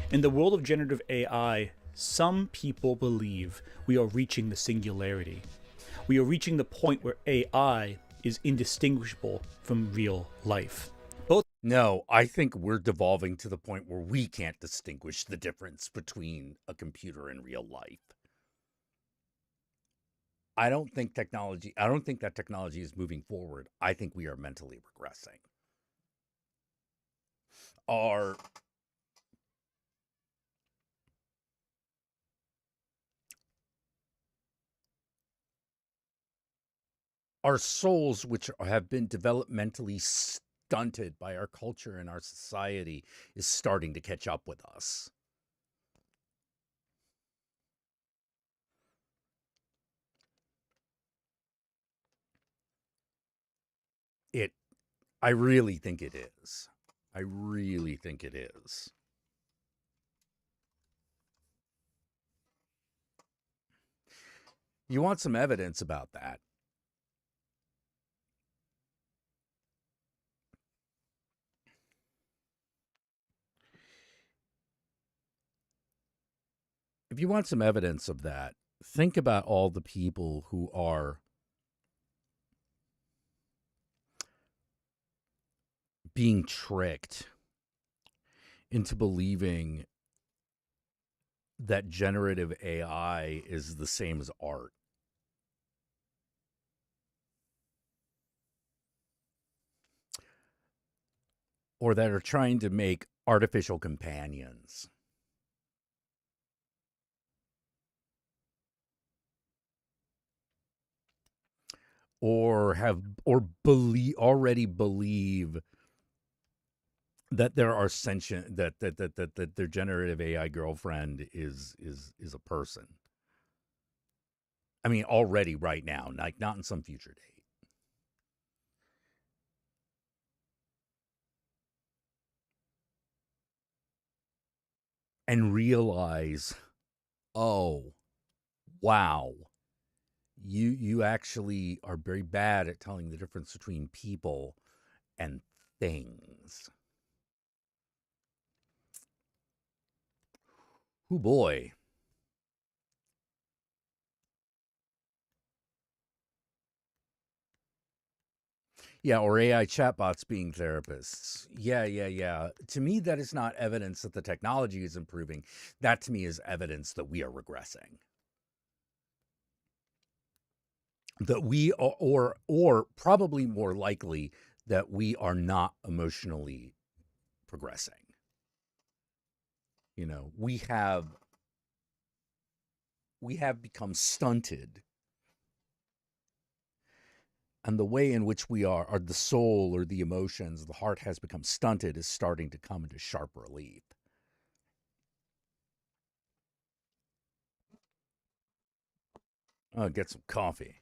S14: In the world of generative AI, some people believe we are reaching the singularity. We are reaching the point where AI is indistinguishable from real life.
S4: No, I think we're devolving to the point where we can't distinguish the difference between a computer and real life. I don't think that technology is moving forward. I think we are mentally regressing. Our souls, which have been developmentally stunted by our culture and our society, is starting to catch up with us. I really think it is. I really think it is. You want some evidence about that? If you want some evidence of that, think about all the people who are being tricked into believing that generative AI is the same as art. Or that are trying to make artificial companions. Or already believe that there are sentient that their generative AI girlfriend is a person. I mean, already right now, like not in some future date. And realize, oh, wow, you actually are very bad at telling the difference between people and things. Oh boy. Yeah, or AI chatbots being therapists. Yeah. To me, that is not evidence that the technology is improving. That to me is evidence that we are regressing. That we are, or probably more likely that we are not emotionally progressing. You know, we have become stunted. And the way in which we are the soul or the emotions, the heart has become stunted, is starting to come into sharp relief. Oh, get some coffee.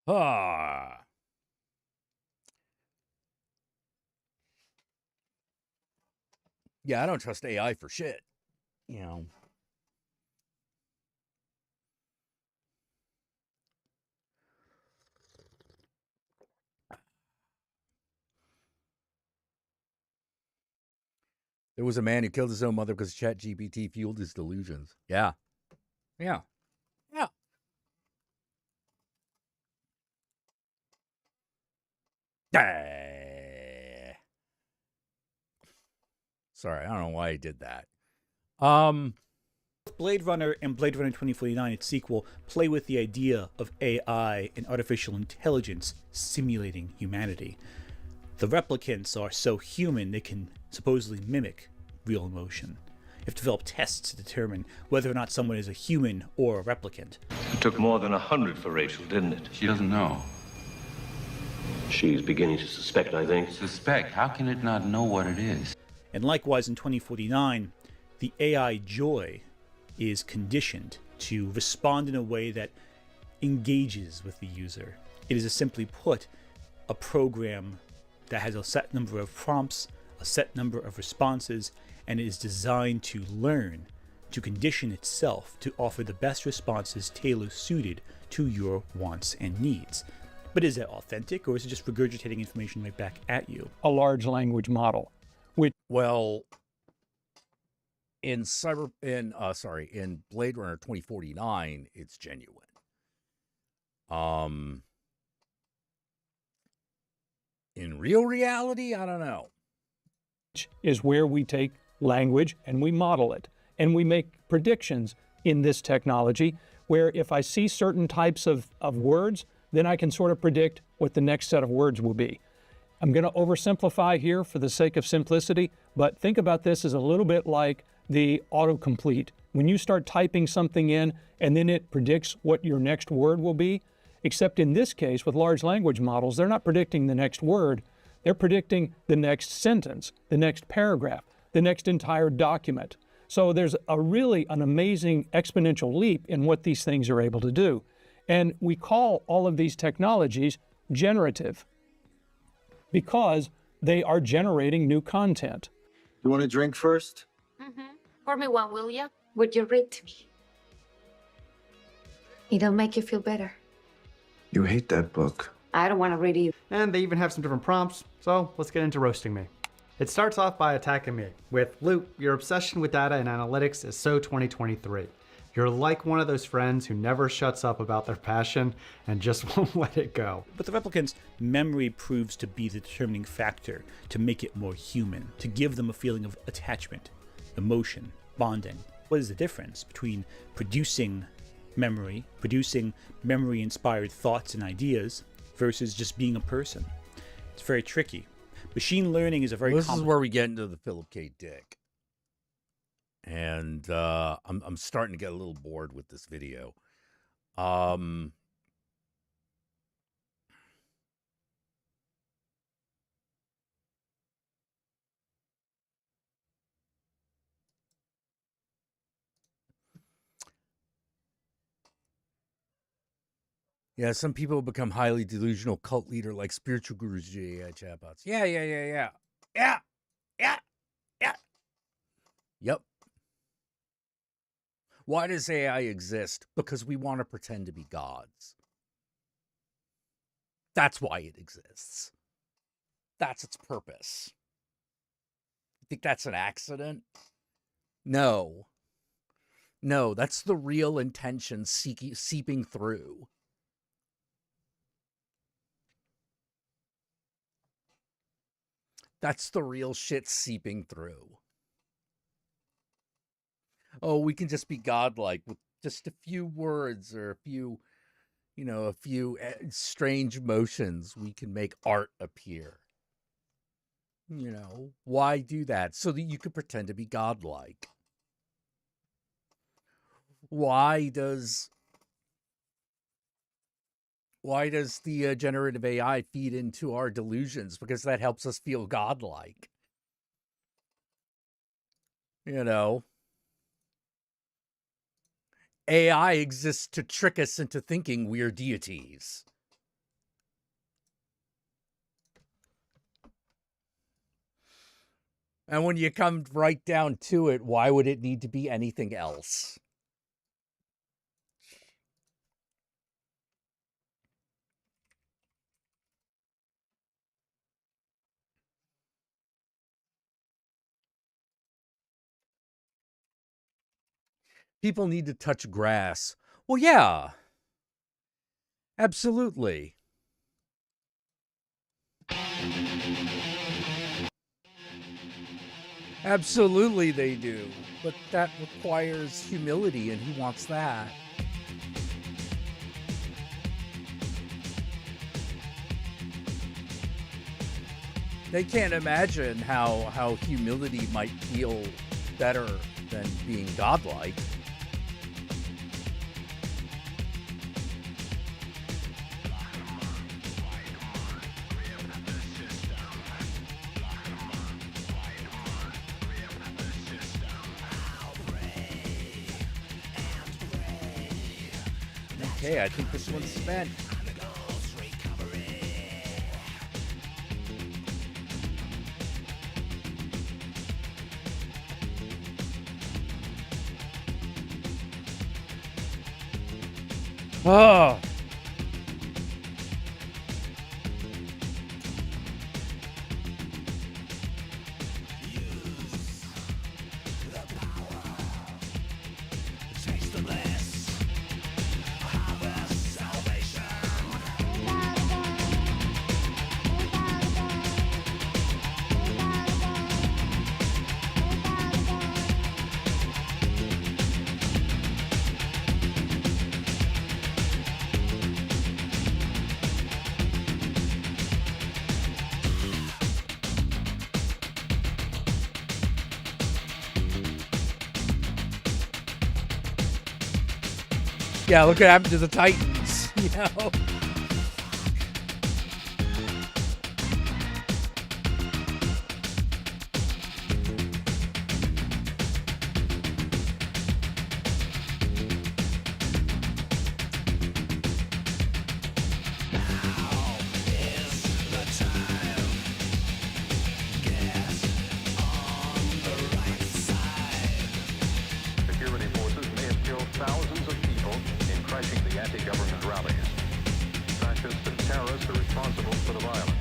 S4: Ah. Yeah, I don't trust AI for shit. You know. There was a man who killed his own mother because ChatGPT fueled his delusions. Yeah. Yeah. Yeah. Sorry, I don't know why I did that.
S14: Blade Runner and Blade Runner 2049, its sequel, play with the idea of AI and artificial intelligence simulating humanity. The replicants are so human they can supposedly mimic real emotion. You have to develop tests to determine whether or not someone is a human or a replicant.
S6: It took more than 100 for Rachel, didn't it?
S7: She doesn't know.
S6: She's beginning to suspect, I think.
S7: Suspect? How can it not know what it is?
S14: And likewise in 2049, the AI Joy is conditioned to respond in a way that engages with the user. It is simply put a program that has a set number of prompts, a set number of responses, and it is designed to learn, to condition itself to offer the best responses tailor-suited to your wants and needs. But is that authentic, or is it just regurgitating information right back at you?
S27: A large language model, which
S4: in Blade Runner 2049, it's genuine. In real reality, I don't know.
S27: is where we take language and we model it. And we make predictions in this technology where if I see certain types of words, then I can sort of predict what the next set of words will be. I'm going to oversimplify here for the sake of simplicity, but think about this as a little bit like the autocomplete. When you start typing something in and then it predicts what your next word will be, except in this case with large language models, they're not predicting the next word, they're predicting the next sentence, the next paragraph, the next entire document. So there's an amazing exponential leap in what these things are able to do. And we call all of these technologies generative because they are generating new content.
S13: You want a drink first?
S15: Mm-hmm. Pour me one, will ya? Would you read to me? It'll make you feel better.
S13: You hate that book.
S15: I don't want to read either.
S23: And they even have some different prompts, so let's get into roasting me. It starts off by attacking me with, Luke, your obsession with data and analytics is so 2023. You're like one of those friends who never shuts up about their passion and just won't let it go.
S14: But the replicant's memory proves to be the determining factor to make it more human, to give them a feeling of attachment, emotion, bonding. What is the difference between producing memory-inspired thoughts and ideas versus just being a person? It's very tricky. Machine learning is a very
S4: This is where we get into the Philip K. Dick. And I'm starting to get a little bored with this video. Yeah, some people become highly delusional cult leader like spiritual gurus, AI chatbots. Yeah. Yep. Why does AI exist? Because we want to pretend to be gods. That's why it exists. That's its purpose. You think that's an accident? No. No, that's the real intention seeping through. That's the real shit seeping through. Oh, we can just be godlike with just a few words or a few strange motions. We can make art appear. Why do that? So that you could pretend to be godlike. Why does the generative AI feed into our delusions? Because that helps us feel godlike. AI exists to trick us into thinking we're deities. And when you come right down to it, why would it need to be anything else? People need to touch grass. Well, yeah. Absolutely. Absolutely they do. But that requires humility, and who wants that? they can't imagine how humility might feel better than being godlike. Okay, I think this one's spent. Oh. Yeah, look what happened to the Titans, you know?
S16: Security forces may have killed thousands of people in crushing the anti-government rallies. Fascists and terrorists are responsible for the violence.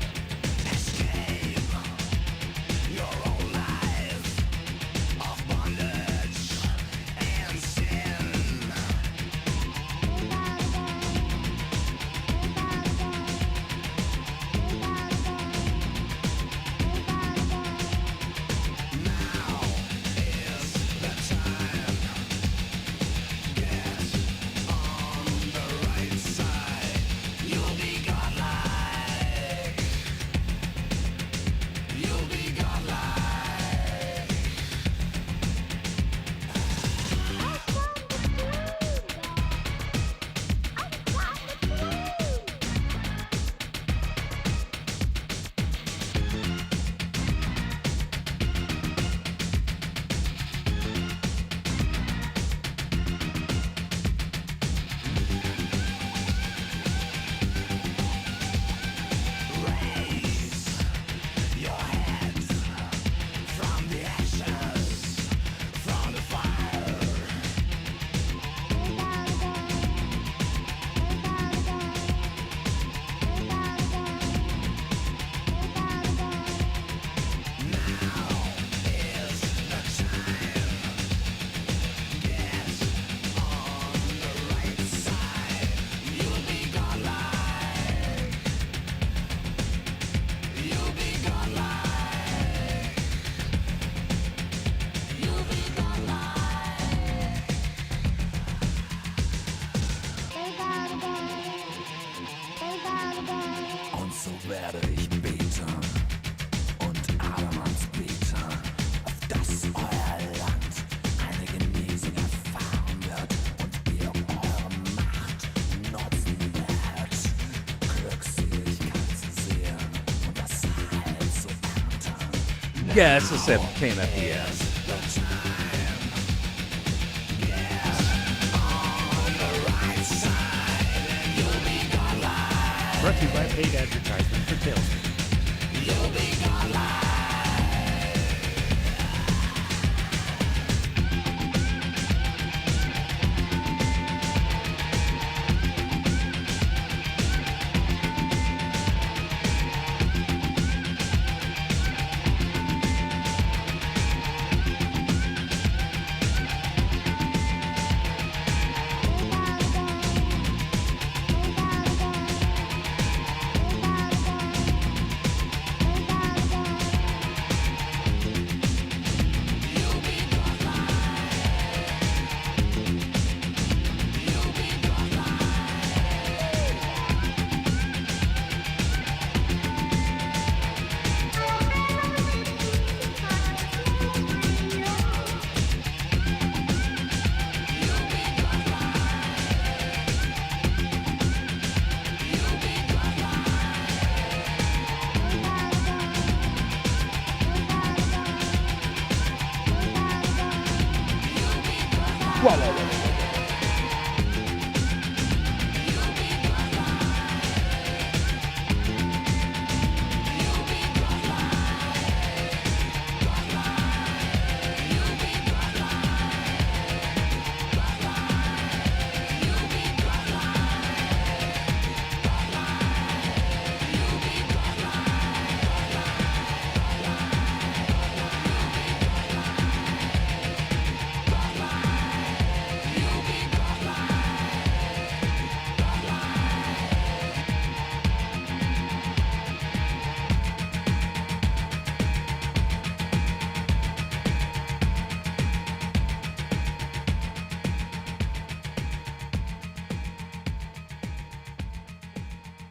S18: Und so werde ich beten und Adamans beten, auf dass euer Land eine Genesung erfahren wird und ihr eure Macht nutzen werdet, Glückseligkeit zu sehen und das Heil zu ernten.
S4: Yeah, SSM came at the end.
S19: Brought to you by paid advertisement for Tailspin.
S18: You'll be godlike.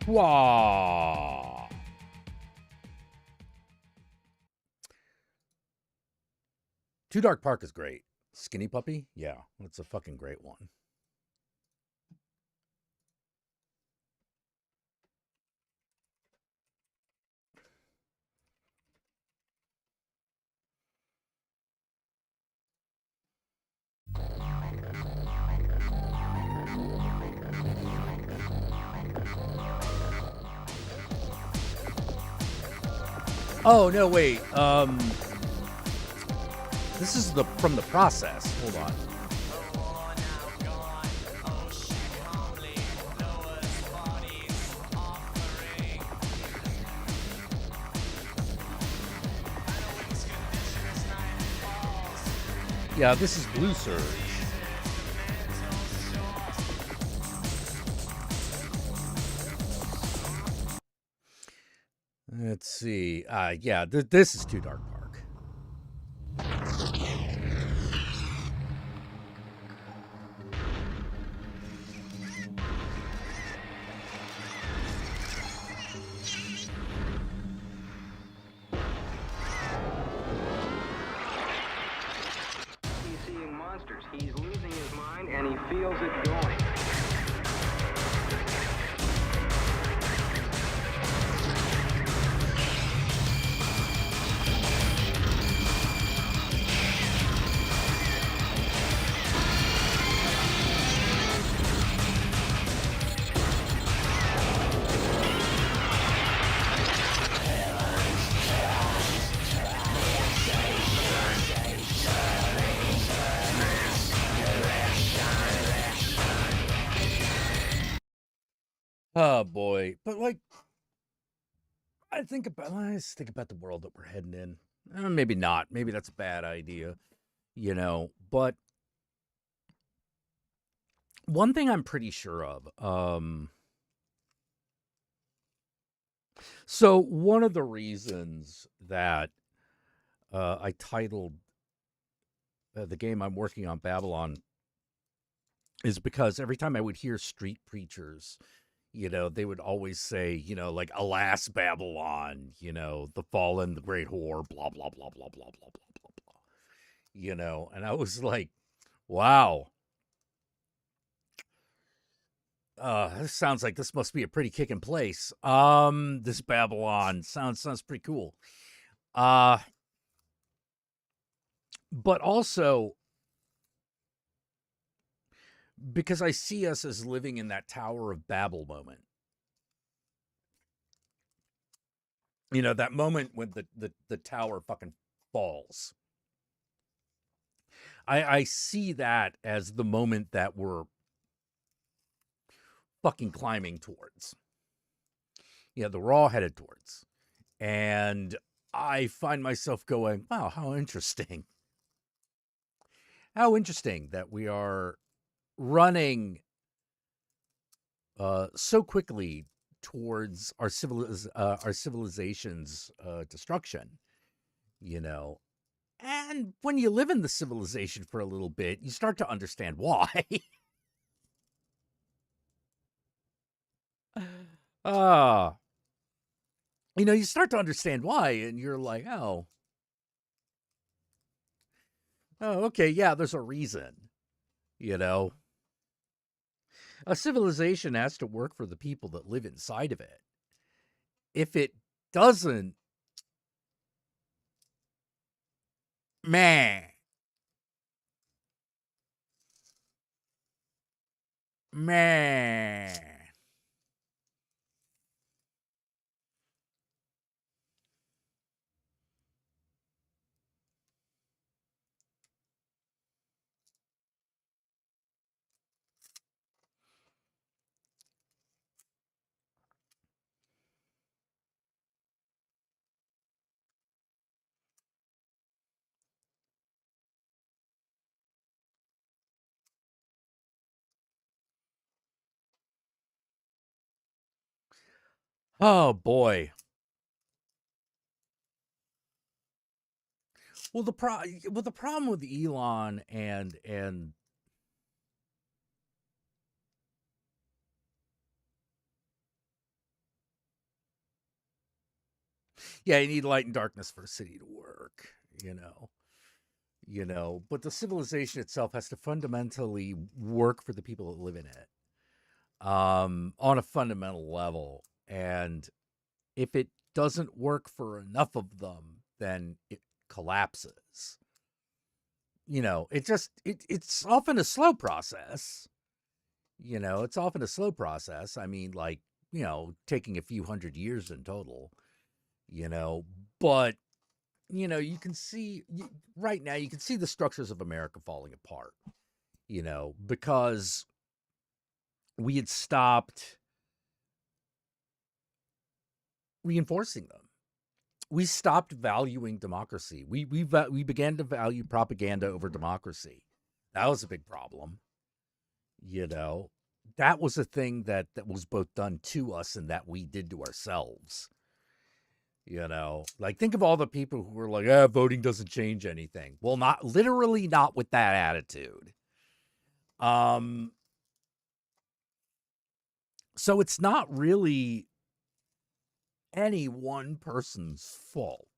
S4: Wow. Too Dark Park is great. Skinny Puppy? Yeah, that's a fucking great one. Oh, no, wait. This is from the process. Hold on. Yeah, this is Blue Surge. Let's see. Yeah, this is Too Dark Park.
S3: He's seeing monsters. He's losing his mind, and he feels it going.
S4: Oh boy, but like, I just think about the world that we're heading in. Maybe not. Maybe that's a bad idea, But one thing I'm pretty sure of. So one of the reasons that I titled the game I'm working on, Babylon, is because every time I would hear street preachers, they would always say, like, alas, Babylon, the fallen, the great whore, blah, blah, blah, blah, blah, blah, blah, blah, blah. And I was like, wow. This sounds like this must be a pretty kicking place. This Babylon sounds pretty cool. But also, because I see us as living in that Tower of Babel moment. That moment when the tower fucking falls. I see that as the moment that we're fucking climbing towards. That we're all headed towards. And I find myself going, wow, how interesting. How interesting that we are running so quickly towards our civilization's destruction, And when you live in the civilization for a little bit, you start to understand why. You start to understand why, and you're like, oh, okay, yeah, there's a reason, A civilization has to work for the people that live inside of it. If it doesn't, man, Man. Oh boy. Well, the problem with Elon and yeah, you need light and darkness for a city to work, but the civilization itself has to fundamentally work for the people that live in it, on a fundamental level. And if it doesn't work for enough of them, then it collapses. It's often a slow process. It's often a slow process. I mean, like, taking a few hundred years in total, but you can see right now, you can see the structures of America falling apart, because we had stopped reinforcing them. We stopped valuing democracy. We began to value propaganda over democracy. That was a big problem. That was a thing that was both done to us and that we did to ourselves. Like, think of all the people who were like, voting doesn't change anything. Well, not literally, not with that attitude. So it's not really any one person's fault.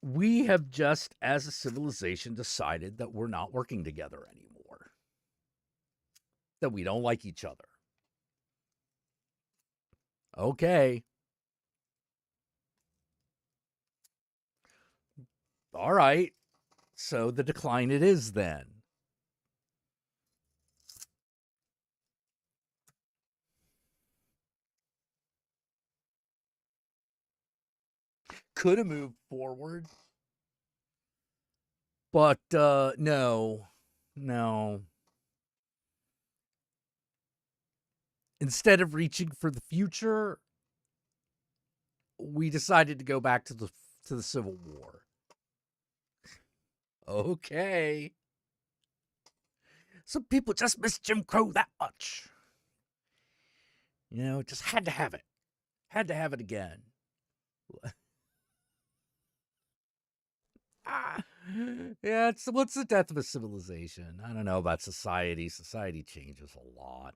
S4: We have just, as a civilization, decided that we're not working together anymore, that we don't like each other. Okay. All right. So the decline it is then. Could have moved forward. But no. Instead of reaching for the future, we decided to go back to the Civil War. Okay. Some people just miss Jim Crow that much. Just had to have it. Had to have it again. Yeah, what's the death of a civilization? I don't know about society. Society changes a lot.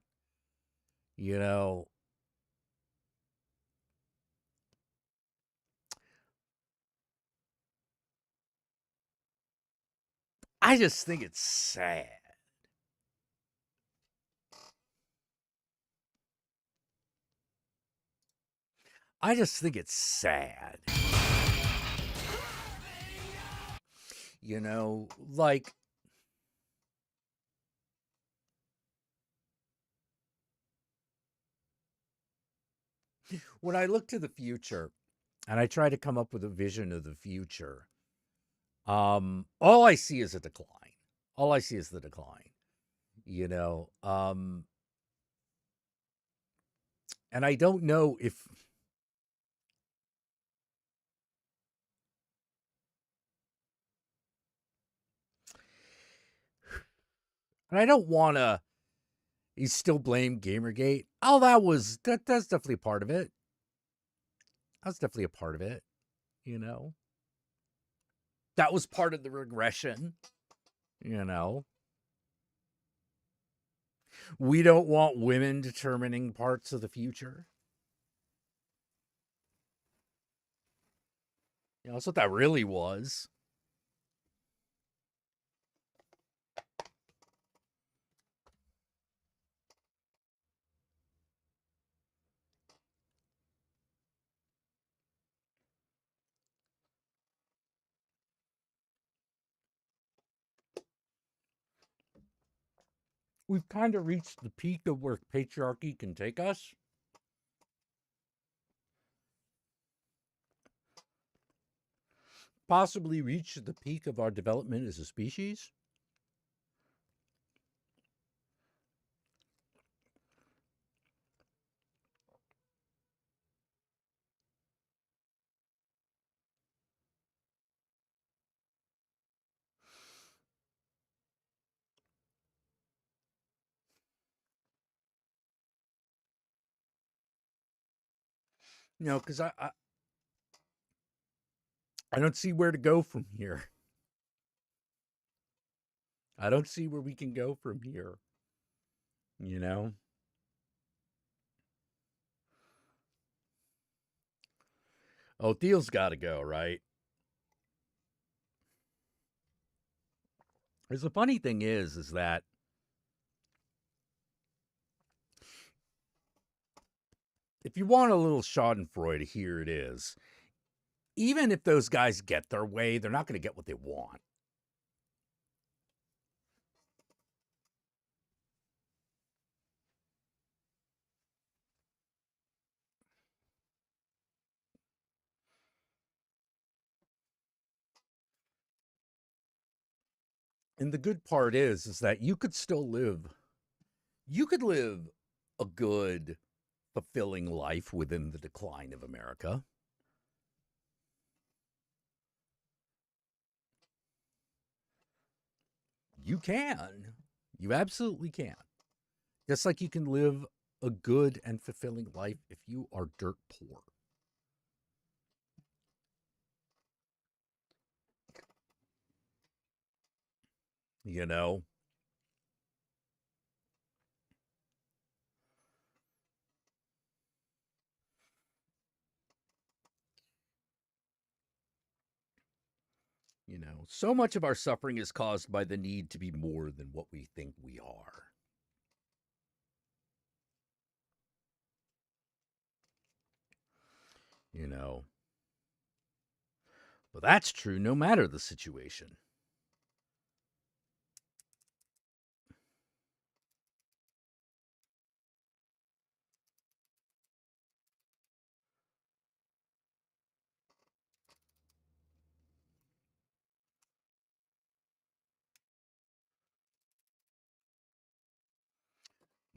S4: I just think it's sad. I just think it's sad. Like, when I look to the future and I try to come up with a vision of the future, all I see is a decline. All I see is the decline. And I don't know if and I don't want to still blame Gamergate. Oh, that's definitely part of it. That's definitely a part of it, That was part of the regression, We don't want women determining parts of the future. That's what that really was. we've kind of reached the peak of where patriarchy can take us. Possibly reached the peak of our development as a species. You know, because I don't see where to go from here. I don't see where we can go from here. You know? Oh, Theo's got to go, right? Because the funny thing is that if you want a little Schadenfreude, here it is. Even if those guys get their way, they're not going to get what they want. And the good part is that you could still live a good, fulfilling life within the decline of America. You can. You absolutely can. Just like you can live a good and fulfilling life if you are dirt poor. You know? You know, so much of our suffering is caused by the need to be more than what we think we are. You know, but that's true no matter the situation.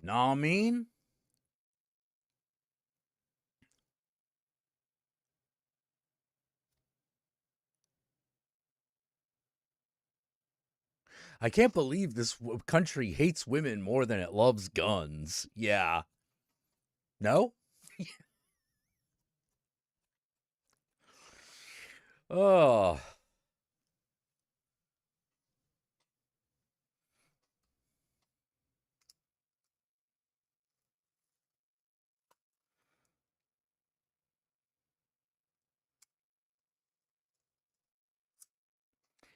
S4: Know what I mean? I can't believe this country hates women more than it loves guns. Yeah. No? Oh.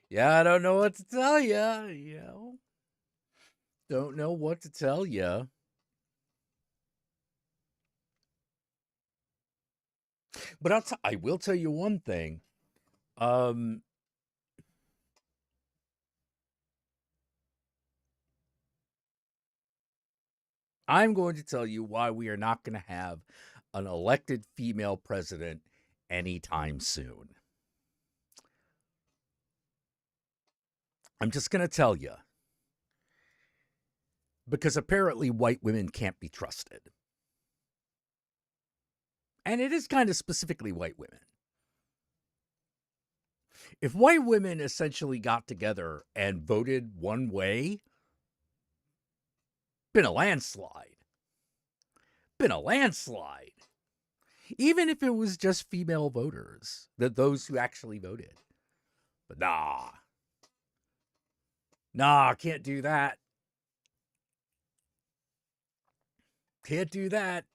S4: Yeah, I don't know what to tell you. You know, don't know what to tell you. But I will tell you one thing. I'm going to tell you why we are not going to have an elected female president anytime soon. I'm just going to tell you. Because apparently white women can't be trusted. And it is kind of specifically white women. If white women essentially got together and voted one way, been a landslide. Been a landslide. Even if it was just female voters, those who actually voted. But nah, can't do that. Can't do that.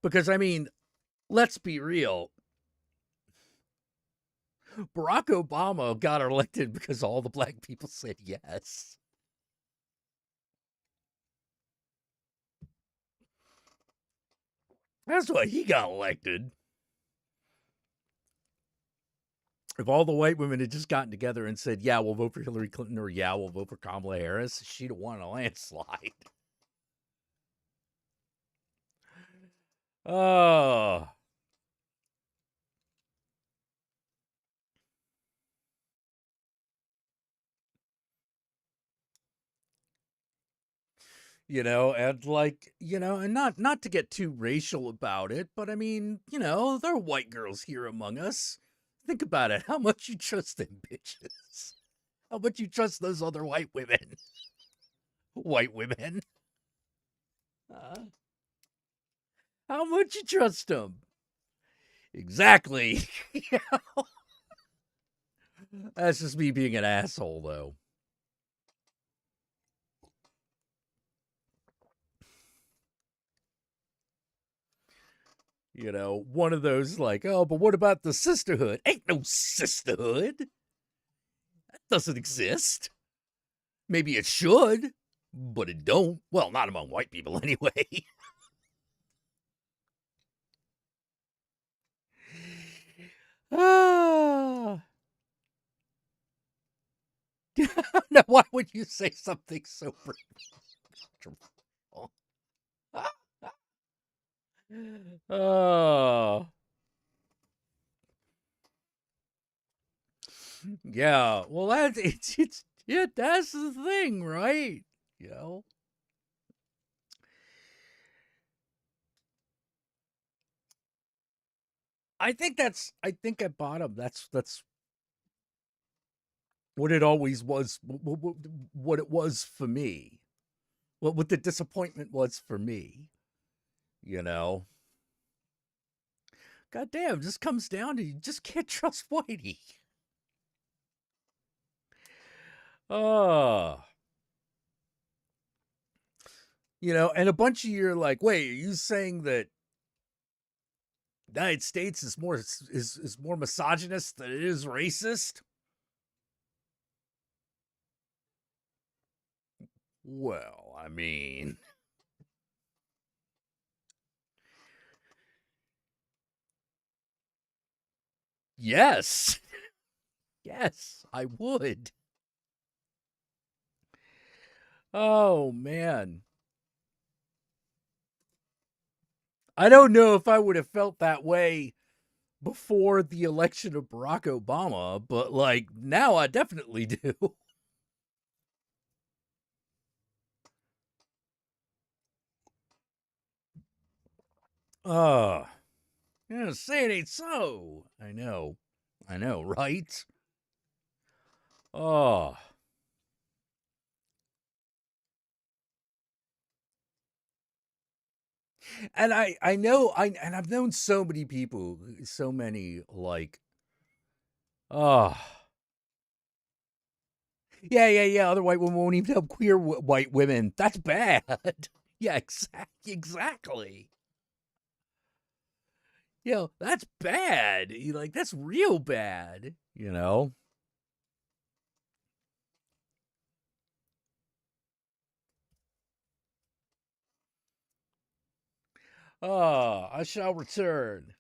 S4: Because, I mean, let's be real. Barack Obama got elected because all the black people said yes. That's why he got elected. If all the white women had just gotten together and said, yeah, we'll vote for Hillary Clinton, or yeah, we'll vote for Kamala Harris, she'd have won a landslide. Oh. And like, and not to get too racial about it, but I mean, there are white girls here among us. Think about it. How much you trust them bitches? How much you trust those other white women? White women. How much you trust them? Exactly. That's just me being an asshole, though. One of those like, oh, but what about the sisterhood? Ain't no sisterhood. That doesn't exist. Maybe it should, but it don't. Well, not among white people anyway. Ah. Now, why would you say something so Oh. Yeah, well, that's the thing, right? I think at bottom, that's what it always was, what it was for me. What the disappointment was for me, you know? God damn, just comes down to you just can't trust Whitey. Oh. And a bunch of you are like, wait, are you saying that the United States is more misogynist than it is racist? Well, I mean, yes. Yes, I would. Oh, man. I don't know if I would have felt that way before the election of Barack Obama, but like now I definitely do. Say it ain't so. I know, right? Oh. And I know and I've known so many people, so many like, oh, yeah. Other white women won't even help queer white women. That's bad. Yeah, exactly. That's bad. That's real bad. I shall return.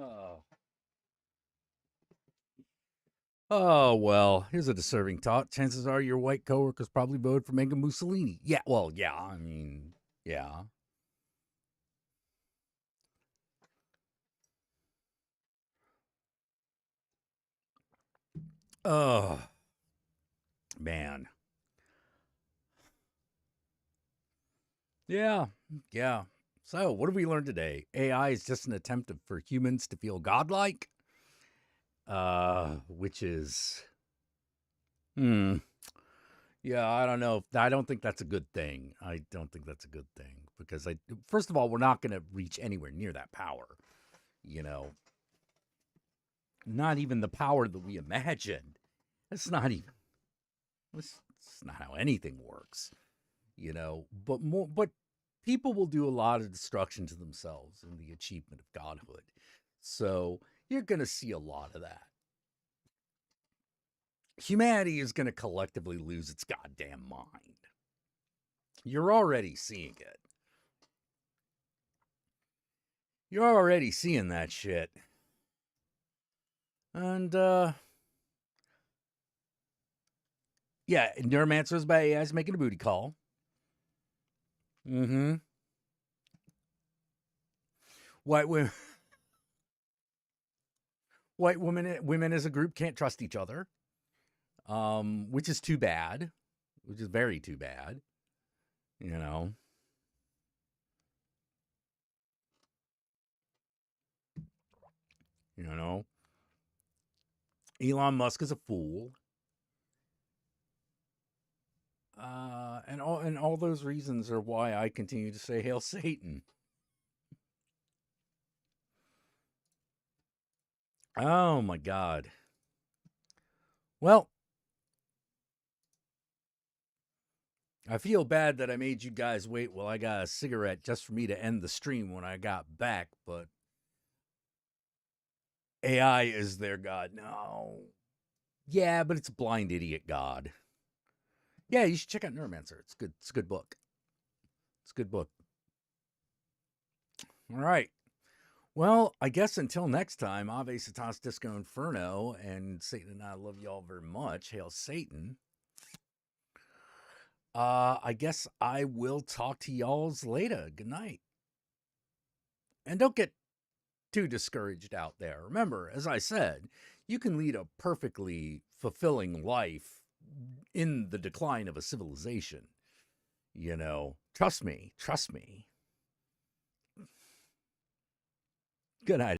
S4: Oh. Oh, well, here's a disturbing thought. Chances are your white coworkers probably voted for Benito Mussolini. Yeah, well, yeah, I mean, yeah. Oh, man. Yeah, yeah. So, what have we learned today? AI is just an attempt for humans to feel godlike, which is, yeah, I don't know. I don't think that's a good thing. I don't think that's a good thing because first of all, we're not going to reach anywhere near that power. You know, not even the power that we imagined. It's not even. It's not how anything works. You know, but people will do a lot of destruction to themselves in the achievement of godhood. So you're going to see a lot of that. Humanity is going to collectively lose its goddamn mind. You're already seeing it. You're already seeing that shit. And, yeah, Neuromancer's by AI's making a booty call. Mm-hmm. White women as a group can't trust each other, which is too bad, which is very too bad, you know. You know, Elon Musk is a fool, and all those reasons are why I continue to say Hail Satan. Oh my God. Well, I feel bad that I made you guys wait while I got a cigarette just for me to end the stream when I got back, but AI is their god. No. Yeah, but it's a blind idiot god. Yeah, you should check out Neuromancer. It's good. It's a good book. It's a good book. All right. Well, I guess until next time, Ave Satas Disco Inferno, and Satan and I love y'all very much. Hail Satan. I guess I will talk to y'all's later. Good night. And don't get too discouraged out there. Remember, as I said, you can lead a perfectly fulfilling life in the decline of a civilization. You know, trust me. Good night.